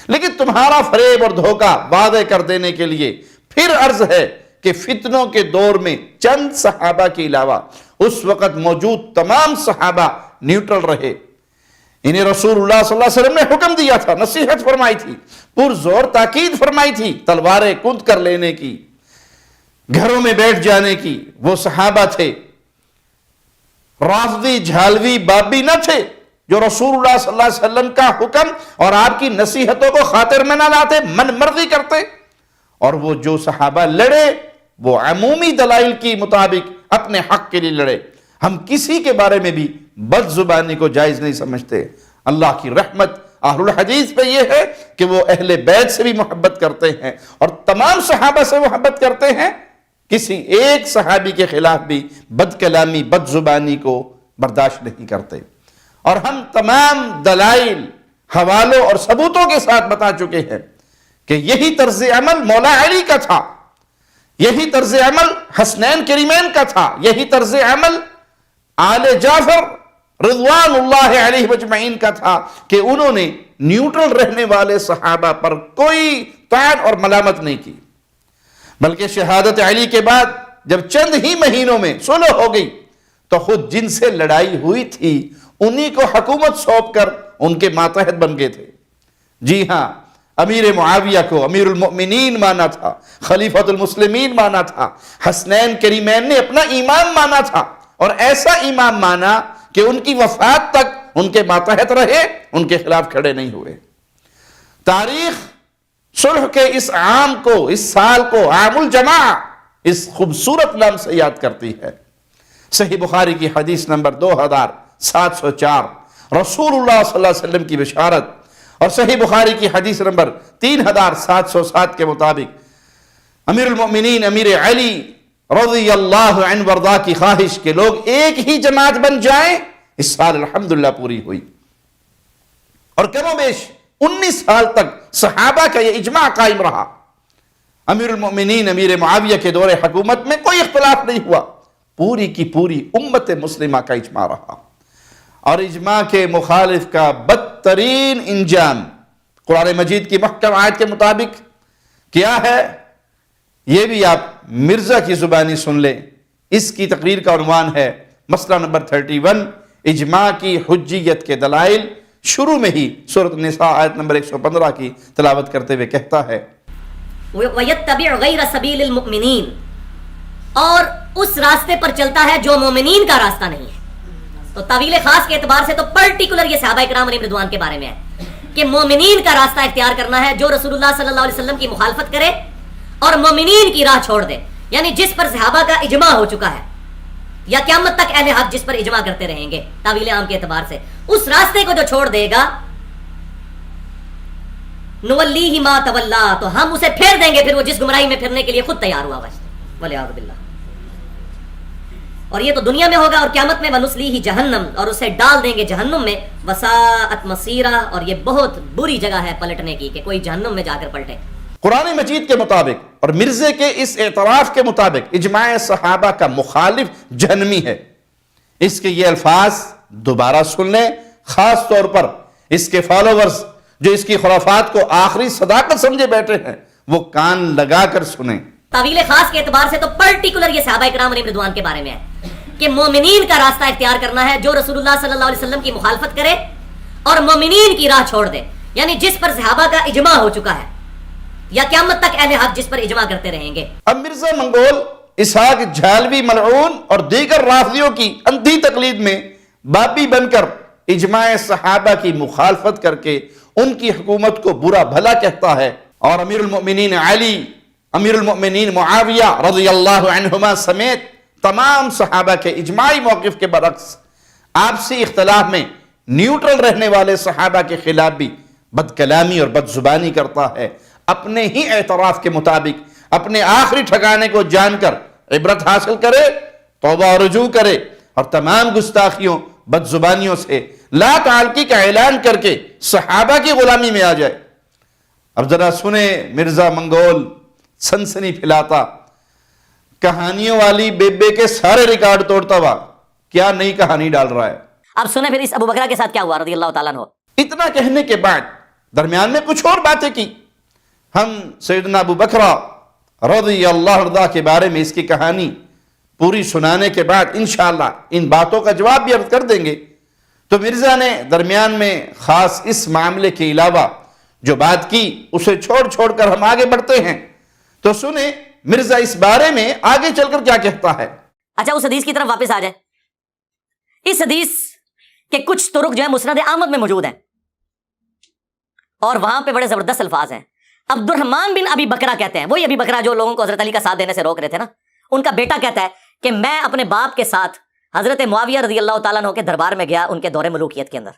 لیکن تمہارا فریب اور دھوکہ واضح کر دینے کے لیے پھر عرض ہے کہ فتنوں کے دور میں چند صحابہ کے علاوہ اس وقت موجود تمام صحابہ نیوٹرل رہے۔ انہیں رسول اللہ صلی اللہ علیہ وسلم نے حکم دیا تھا، نصیحت فرمائی تھی، پرزور تاکید فرمائی تھی تلواریں کند کر لینے کی، گھروں میں بیٹھ جانے کی۔ وہ صحابہ تھے، رافضی، جھالوی، بابی نہ تھے، جو رسول اللہ صلی اللہ علیہ وسلم کا حکم اور آپ کی نصیحتوں کو خاطر میں نہ لاتے، من مرضی کرتے۔ اور وہ جو صحابہ لڑے وہ عمومی دلائل کی مطابق اپنے حق کے لیے لڑے۔ ہم کسی کے بارے میں بھی بد زبانی کو جائز نہیں سمجھتے۔ اللہ کی رحمت اہل الحدیث پہ یہ ہے کہ وہ اہل بیت سے بھی محبت کرتے ہیں اور تمام صحابہ سے محبت کرتے ہیں، کسی ایک صحابی کے خلاف بھی بد کلامی، بد زبانی کو برداشت نہیں کرتے۔ اور ہم تمام دلائل، حوالوں اور ثبوتوں کے ساتھ بتا چکے ہیں کہ یہی طرز عمل مولا علی کا تھا، یہی طرز عمل حسنین کریمین کا تھا، یہی طرز عمل آل جعفر رضوان اللہ علیہ مجمعین کا تھا کہ انہوں نے نیوٹرل رہنے والے صحابہ پر کوئی طعن اور ملامت نہیں کی، بلکہ شہادت علی کے بعد جب چند ہی مہینوں میں صلح ہو گئی تو خود جن سے لڑائی ہوئی تھی انہی کو حکومت سونپ کر ان کے ماتحت بن گئے تھے۔ جی ہاں، امیر معاویہ کو امیر المؤمنین مانا تھا، خلیفۃ المسلمین مانا تھا، حسنین کریمین نے اپنا امام مانا تھا، اور ایسا امام مانا کہ ان کی وفات تک ان کے ماتحت رہے، ان کے خلاف کھڑے نہیں ہوئے۔ تاریخ صلح کے اس عام کو، اس سال کو عام الجماع اس خوبصورت نام سے یاد کرتی ہے۔ صحیح بخاری کی حدیث نمبر 2704 رسول اللہ صلی اللہ علیہ وسلم کی بشارت، اور صحیح بخاری کی حدیث نمبر 3707 کے مطابق امیر المؤمنین امیر علی رضی اللہ عنہ وارضاہ کی خواہش کہ لوگ ایک ہی جماعت بن جائیں اس سال الحمدللہ پوری ہوئی، اور کم و بیش 19 سال تک صحابہ کا یہ اجماع قائم رہا۔ امیر المؤمنین امیر معاویہ کے دور حکومت میں کوئی اختلاف نہیں ہوا، پوری کی پوری امت مسلمہ کا اجماع رہا، اور اجماع کے مخالف کا بدترین انجام قرآن مجید کی محکم آیت کے مطابق کیا ہے، یہ بھی آپ مرزا کی زبانی سن لیں۔ اس کی تقریر کا عنوان ہے مسئلہ نمبر 31، اجماع کی حجیت کے دلائل۔ شروع میں ہی سورۃ النساء آیت نمبر 115 کی تلاوت کرتے ہوئے کہتا ہے وَيَتَّبِعْ غَيْرَ سَبِيلِ الْمُؤْمِنِينَ، اور اس راستے پر چلتا ہے جو مومنین کا راستہ نہیں ہے۔ تو تعویل خاص کے اعتبار سے تو پرٹیکولر یہ صحابہ کرام علیہم رضوان کے بارے میں ہے کہ مومنین کا راستہ اختیار کرنا ہے، جو رسول اللہ صلی اللہ علیہ وسلم کی مخالفت کرے اور مومنین کی راہ چھوڑ دے، یعنی جس پر صحابہ کا اجماع ہو چکا ہے یا قیامت تک اہل حق جس پر اجماع کرتے رہیں گے تعویل عام کے اعتبار سے، اس راستے کو جو چھوڑ دے گا نولیہ ما تولا، تو ہم اسے پھیر دیں گے، پھر وہ جس گمراہی میں پھرنے کے لیے خود تیار ہوا ہے، والعیاذ باللہ۔ اور یہ تو دنیا میں ہوگا، اور قیامت میں ونصلیہ جہنم، اور اسے ڈال دیں گے جہنم میں، وساءت مصیرا، اور یہ بہت بری جگہ ہے پلٹنے کی کہ کوئی جہنم میں جا کر پلٹے۔ قرآن مجید کے مطابق اور مرزے کے اس اعتراف کے مطابق اجماع صحابہ کا مخالف جہنمی ہے۔ اس کے یہ الفاظ دوبارہ سن لیں، خاص طور پر اس کے فالوورز جو اس کی خرافات کو آخری صداقت سمجھے بیٹھے ہیں وہ کان لگا کر سنیں۔ تعویل خاص کے اعتبار سے تو پرٹیکولر یہ صحابہ کرام علیہم رضوان کے بارے میں ہے کہ مومنین کا راستہ اختیار کرنا ہے، جو رسول اللہ صلی اللہ علیہ وسلم کی مخالفت کرے اور مومنین کی راہ چھوڑ دے، یعنی جس پر صحابہ کا اجماع ہو چکا ہے یا قیامت تک اہل حق جس پر اجماع کرتے رہیں گے۔ اب مرزا منگول اسحاق جھالوی ملعون اور دیگر رافضیوں کی اندھی تقلید میں بابی بن کر اجماع صحابہ کی مخالفت کر کے ان کی حکومت کو برا بھلا کہتا ہے، اور امیر المؤمنین علی، امیر المؤمنین معاویہ رضی اللہ عنہما سمیت تمام صحابہ کے اجماعی موقف کے برعکس آپسی اختلاف میں نیوٹرل رہنے والے صحابہ کے خلاف بھی بد کلامی اور بد زبانی کرتا ہے، اپنے ہی اعتراف کے مطابق اپنے آخری ٹھکانے کو جان کر عبرت حاصل کرے، توبہ و رجوع کرے، اور تمام گستاخیوں بد زبانیوں سے لا تعلقی کا اعلان کر کے صحابہ کی غلامی میں آ جائے۔ اب ذرا سنیں مرزا منگول سنسنی پھیلاتا، کہانیوں والی بیبے کے سارے ریکارڈ توڑتا ہوا کیا نئی کہانی ڈال رہا ہے۔ اب سنیں پھر اس ابو بکرہ کے ساتھ کیا ہوا رضی اللہ تعالیٰ عنہ۔ اتنا کہنے کے بعد درمیان میں کچھ اور باتیں کی۔ ہم سیدنا ابو بکرہ رضی اللہ عنہ کے بارے میں اس کی کہانی پوری سنانے کے بعد انشاءاللہ ان باتوں کا جواب بھی عرض کر دیں گے۔ تو مرزا نے درمیان میں خاص اس معاملے کے علاوہ جو بات کی اسے چھوڑ چھوڑ کر ہم آگے بڑھتے ہیں، تو سنیں مرزا اس بارے میں آگے چل کر کیا کہتا ہے۔ اچھا اس حدیث کی طرف واپس آ جائیں۔ اس حدیث کے کچھ طرق جو ہے مسند احمد میں موجود ہیں، اور وہاں پہ بڑے زبردست الفاظ ہیں۔ عبد الرحمن بن ابی بکرہ کہتے ہیں، وہی ابی بکرہ جو لوگوں کو حضرت علی کا ساتھ دینے سے روک رہے تھے نا، ان کا بیٹا کہتا ہے کہ میں اپنے باپ کے ساتھ حضرت معاویہ رضی اللہ تعالیٰ عنہ کے دربار میں گیا ان کے دور ملوکیت کے اندر،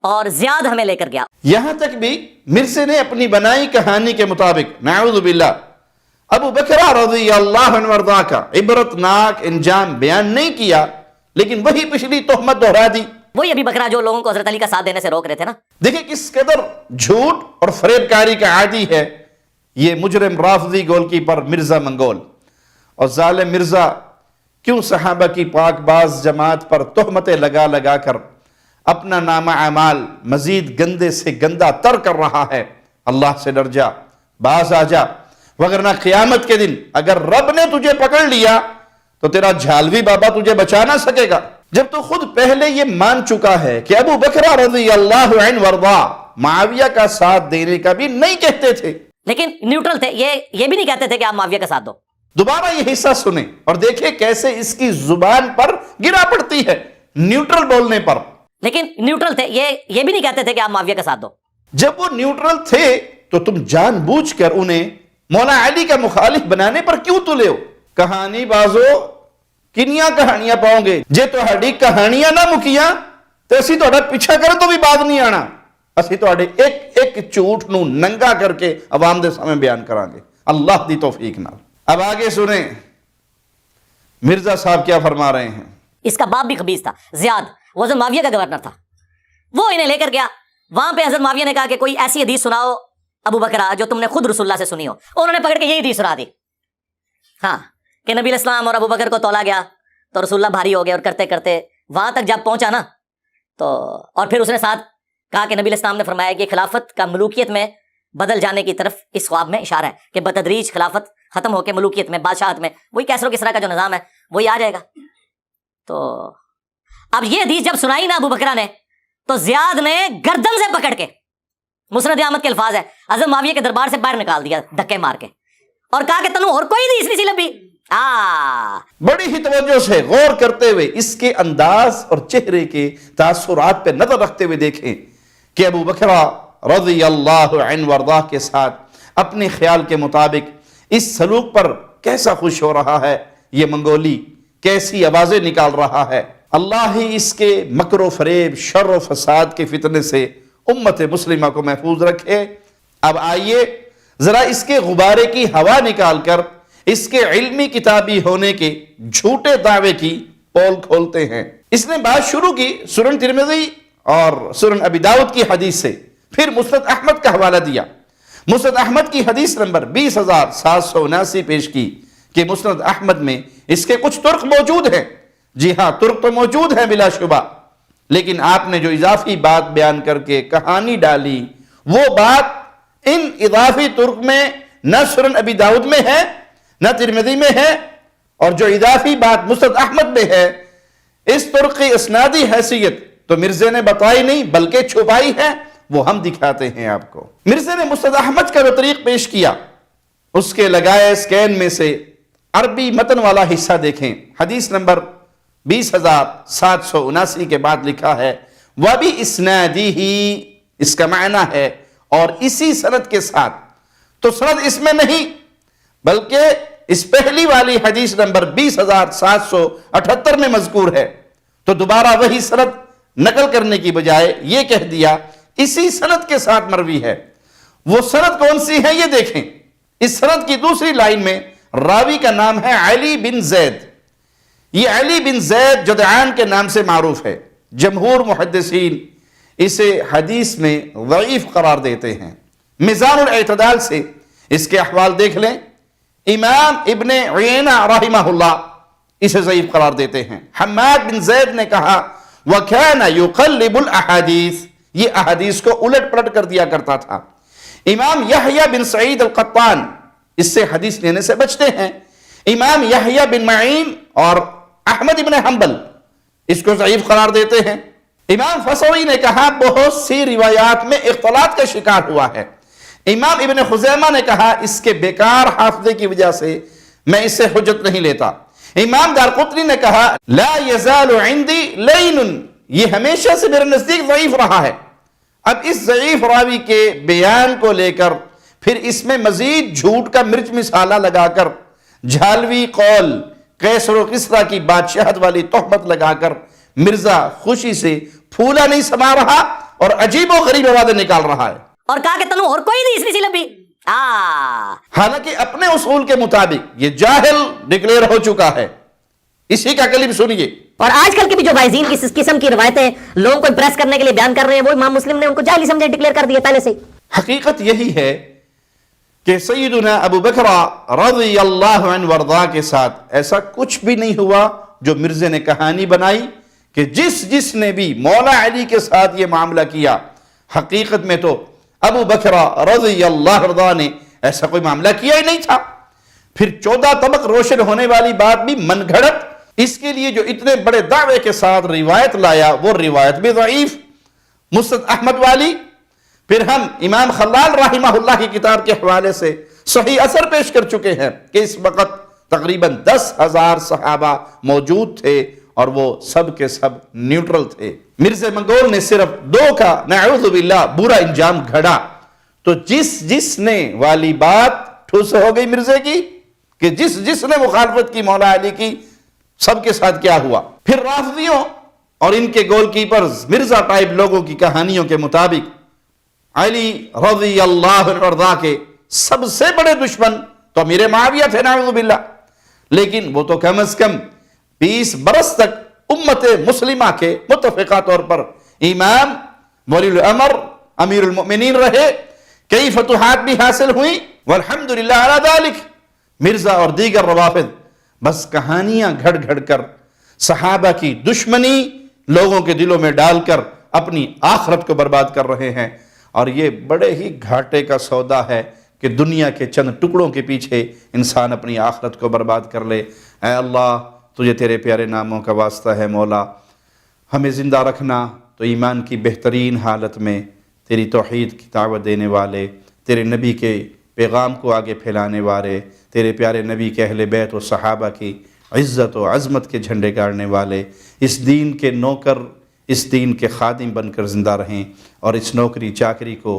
اور زیاد ہمیں لے کر گیا۔ یہاں تک بھی مرزے نے اپنی بنائی کہانی کے مطابق نعوذ باللہ ابو بکرہ رضی اللہ عنہ وارضاہ کا عبرتناک انجام بیان نہیں کیا، لیکن وہی پچھلی تہمت دہرا دی۔ وہی ابی بکرہ جو لوگوں کو حضرت علی کا ساتھ دینے سے روک رہے تھے نا۔ دیکھیں کس قدر جھوٹ اور فریب کاری کا عادی ہے یہ مجرم رافضی گول کیپر مرزا منگول۔ اور ظالم مرزا کیوں صحابہ کی پاک باز جماعت پر تہمتیں لگا لگا کر اپنا نامہ اعمال مزید گندے سے گندہ تر کر رہا ہے؟ اللہ سے ڈر جا، باز آ جا، وگرنہ قیامت کے دن اگر رب نے تجھے پکڑ لیا تو تیرا جھالوی بابا تجھے بچا نہ سکے گا۔ جب تو خود پہلے یہ مان چکا ہے کہ ابو بکرہ رضی اللہ عنہ وارضاہ معاویہ کا ساتھ دینے کا بھی نہیں کہتے تھے، لیکن نیوٹرل تھے، یہ بھی نہیں کہتے تھے کہ آپ معاویہ کا ساتھ دو۔ دوبارہ یہ حصہ سنیں اور دیکھیں کیسے اس کی زبان پر گرا پڑتی ہے نیوٹرل بولنے پر۔ لیکن نیوٹرل تھے، یہ بھی نہیں کہتے تھے کہ آپ معاویہ کا ساتھ دو۔ جب وہ نیوٹرل تھے تو تم جان بوجھ کر انہیں مولا علی کا مخالف بنانے پر کیوں تلے ہو؟ کہانی بازو کنیاں کہانیاں پاؤں گے، جے تو ہڈی کہانیاں نہ مکیاں تو اسی تو پیچھا کریں تو بھی بات نہیں آنا۔ اسی تواڈے ایک ایک جھوٹ نو ننگا کر کے عوام دے سامنے بیان کران گے اللہ دی توفیق نال۔ اب آگے سنیں مرزا صاحب کیا فرما رہے ہیں۔ اس کا باپ بھی خبیث تھا، زیاد، وہ حضرت معاویہ کا گورنر تھا، وہ انہیں لے کر گیا وہاں پہ۔ حضرت معاویہ نے کہا کہ کوئی ایسی حدیث سناؤ ابو بکر جو تم نے خود رسول اللہ سے سنی ہو، انہوں نے پکڑ کے یہی حدیث سنا دی، ہاں، کہ نبی علیہ السلام اور ابو بکر کو تولا گیا تو رسول اللہ بھاری ہو گئے، اور کرتے کرتے وہاں تک جب پہنچا نا تو، اور پھر اس نے ساتھ کہا کہ نبی علیہ السلام نے فرمایا کہ خلافت کا ملوکیت میں بدل جانے کی طرف اس خواب میں اشارہ ہے، کہ بتدریج خلافت ختم ہو کے ملوکیت میں، بادشاہت میں، وہی کیسر و کسریٰ کا جو نظام ہے وہی آ جائے گا۔ تو اب یہ حدیث جب سنائی نا ابو بکرہ نے، تو زیاد نے گردن سے پکڑ کے، مسند احمد کے الفاظ ہے، حضرت معاویہ کے دربار سے باہر نکال دیا دھکے مار کے، اور کہا کہ تنو اور کوئی حدیث نہیں سی لبھی۔ بڑی ہی توجہ سے غور کرتے ہوئے اس کے انداز اور چہرے کے تاثرات پہ نظر رکھتے ہوئے دیکھیں کہ ابو بکرہ رضی اللہ عنہ وارضاہ کے ساتھ اپنے خیال کے مطابق اس سلوک پر کیسا خوش ہو رہا ہے یہ منگولی، کیسی آوازیں نکال رہا ہے۔ اللہ ہی اس کے مکر و فریب، شر و فساد کے فتنے سے امت مسلمہ کو محفوظ رکھے۔ اب آئیے ذرا اس کے غبارے کی ہوا نکال کر اس کے علمی کتابی ہونے کے جھوٹے دعوے کی پول کھولتے ہیں۔ اس نے بات شروع کی سنن ترمذی اور سنن ابی داؤد کی حدیث سے، پھر مسند احمد کا حوالہ دیا، مسند احمد کی حدیث نمبر 20,779 پیش کی کہ مسند احمد میں اس کے کچھ ترک موجود ہیں۔ جی ہاں، ترک تو موجود ہیں بلا شبہ، لیکن آپ نے جو اضافی بات بیان کر کے کہانی ڈالی، وہ بات ان اضافی ترک میں نہ سنن ابی داؤد میں ہے نہ ترمذی میں ہے، اور جو اضافی بات مسند احمد میں ہے اس ترک کی اسنادی حیثیت تو مرزے نے بتائی نہیں بلکہ چھپائی ہے، وہ ہم دکھاتے ہیں آپ کو۔ مرزے نے مسند احمد کا جو طریق پیش کیا، اس کے لگائے سکین میں سے عربی متن والا حصہ دیکھیں، حدیث نمبر 20,779 کے بعد لکھا ہے وَبِ إِسْنَادِهِ، اس کا معنی ہے اور اسی سند کے ساتھ، تو سند اس میں نہیں بلکہ اس پہلی والی حدیث نمبر 20,778 میں مذکور ہے، تو دوبارہ وہی سند نقل کرنے کی بجائے یہ کہہ دیا اسی سند کے ساتھ مروی ہے۔ وہ سند کون سی ہے یہ دیکھیں، اس سند کی دوسری لائن میں راوی کا نام ہے علی بن زید۔ یہ علی بن زید جدعان کے نام سے معروف ہے، جمہور محدثین اسے حدیث میں ضعیف قرار دیتے ہیں۔ میزان الاعتدال سے اس کے احوال دیکھ لیں، امام ابن عیینہ رحمہ اللہ اسے ضعیف قرار دیتے ہیں۔ حماد بن زید نے کہا وَكَانَ يُقَلِّبُ الْأَحَادِيثِ، یہ احادیث کو الٹ پلٹ کر دیا کرتا تھا۔ امام یحییٰ بن سعید القطان اس سے حدیث لینے سے بچتے ہیں۔ امام یحییٰ بن معین اور احمد ابن حنبل اس کو ضعیف قرار دیتے ہیں۔ امام فسوی نے کہا بہت سی روایات میں اختلاط کا شکار ہوا ہے۔ امام ابن خزیمہ نے کہا اس کے بیکار حافظے کی وجہ سے میں اس سے حجت نہیں لیتا۔ امام دارقطنی نے کہا لا یزال عندی لین، یہ ہمیشہ سے میرے نزدیک ضعیف رہا ہے۔ اب اس ضعیف راوی کے بیان کو لے کر پھر اس میں مزید جھوٹ کا مرچ مسالہ لگا کر جھالوی قول، قیصر و کسریٰ کی بادشاہت والی تہمت لگا کر مرزا خوشی سے پھولا نہیں سما رہا اور عجیب و غریب آوازیں نکال رہا ہے، اور کہا کہ تنو اور کوئی حدیث نہیں سی لبھی۔ حالانکہ اپنے اصول کے مطابق یہ جاہل ڈکلیئر ہو چکا ہے۔ اسی کا کلپ سنیے۔ اور آج کل کے بھی جو بائزین کی اس قسم کی روایتیں لوگوں کو امپریس کرنے کے لیے بیان کر رہے ہیں، وہ امام مسلم نے ان کو جاہلی سمجھے ڈکلیئر کر دیا پہلے سے۔ حقیقت یہی ہے کہ سیدنا ابو بکر رضی اللہ عنہ وارضاہ کے ساتھ ایسا کچھ بھی نہیں ہوا جو مرزے نے کہانی بنائی کہ جس نے بھی مولا علی کے ساتھ یہ معاملہ کیا، حقیقت میں تو ابو بکر رضی اللہ عنہ نے ایسا کوئی معاملہ کیا ہی نہیں تھا۔ پھر 14 طبق روشن ہونے والی بات بھی من گھڑت، اس کے لیے جو اتنے بڑے دعوے کے ساتھ روایت لایا وہ روایت بھی ضعیف مسند احمد والی۔ پھر ہم امام خلال رحمہ اللہ کی کتاب کے حوالے سے صحیح اثر پیش کر چکے ہیں کہ اس وقت تقریباً 10,000 صحابہ موجود تھے اور وہ سب کے سب نیوٹرل تھے۔ مرزا منگول نے صرف 2 کا نعوذ باللہ برا انجام گھڑا، تو جس نے والی بات ٹھوس ہو گئی مرزے کی کہ جس نے مخالفت کی مولا علی کی، سب کے ساتھ کیا ہوا۔ پھر رافضیوں اور ان کے گول کیپرز مرزا ٹائپ لوگوں کی کہانیوں کے مطابق علی رضی اللہ عنہ وارضا کے سب سے بڑے دشمن تو امیر معاویہ تھے نعوذ باللہ، لیکن وہ تو کم از کم 20 برس تک امت مسلمہ کے متفقہ طور پر امام، ولی الامر، امیر المؤمنین رہے، کئی فتوحات بھی حاصل ہوئیں، والحمدللہ علی ذالک۔ مرزا اور دیگر روافض بس کہانیاں گھڑ گھڑ کر صحابہ کی دشمنی لوگوں کے دلوں میں ڈال کر اپنی آخرت کو برباد کر رہے ہیں، اور یہ بڑے ہی گھاٹے کا سودا ہے کہ دنیا کے چند ٹکڑوں کے پیچھے انسان اپنی آخرت کو برباد کر لے۔ اے اللہ، تجھے تیرے پیارے ناموں کا واسطہ ہے مولا، ہمیں زندہ رکھنا تو ایمان کی بہترین حالت میں تیری توحید کی دعوت دینے والے، تیرے نبی کے پیغام کو آگے پھیلانے والے، تیرے پیارے نبی کے اہل بیت و صحابہ کی عزت و عظمت کے جھنڈے گاڑنے والے، اس دین کے نوکر، اس دین کے خادم بن کر زندہ رہیں، اور اس نوکری چاکری کو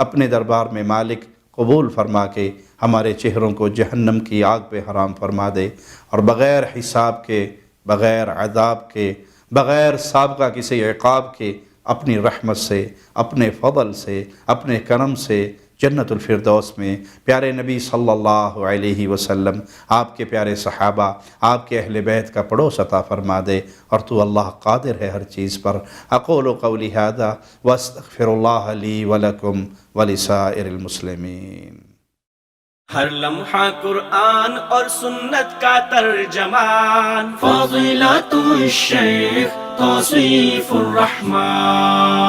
اپنے دربار میں مالک قبول فرما کے ہمارے چہروں کو جہنم کی آگ پہ حرام فرما دے، اور بغیر حساب کے، بغیر عذاب کے، بغیر سابقہ کسی عقاب کے اپنی رحمت سے، اپنے فضل سے، اپنے کرم سے جنت الفردوس میں پیارے نبی صلی اللہ علیہ وسلم، آپ کے پیارے صحابہ، آپ کے اہل بیت کا پڑوس عطا فرما دے، اور تو اللہ قادر ہے ہر چیز پر۔ اقول قولی ھذا واستغفر اللہ لی ولکم ولسائر المسلمین۔ ہر لمحہ قرآن اور سنت کا ترجمان، فضیلت الشیخ توصیف الرحمن۔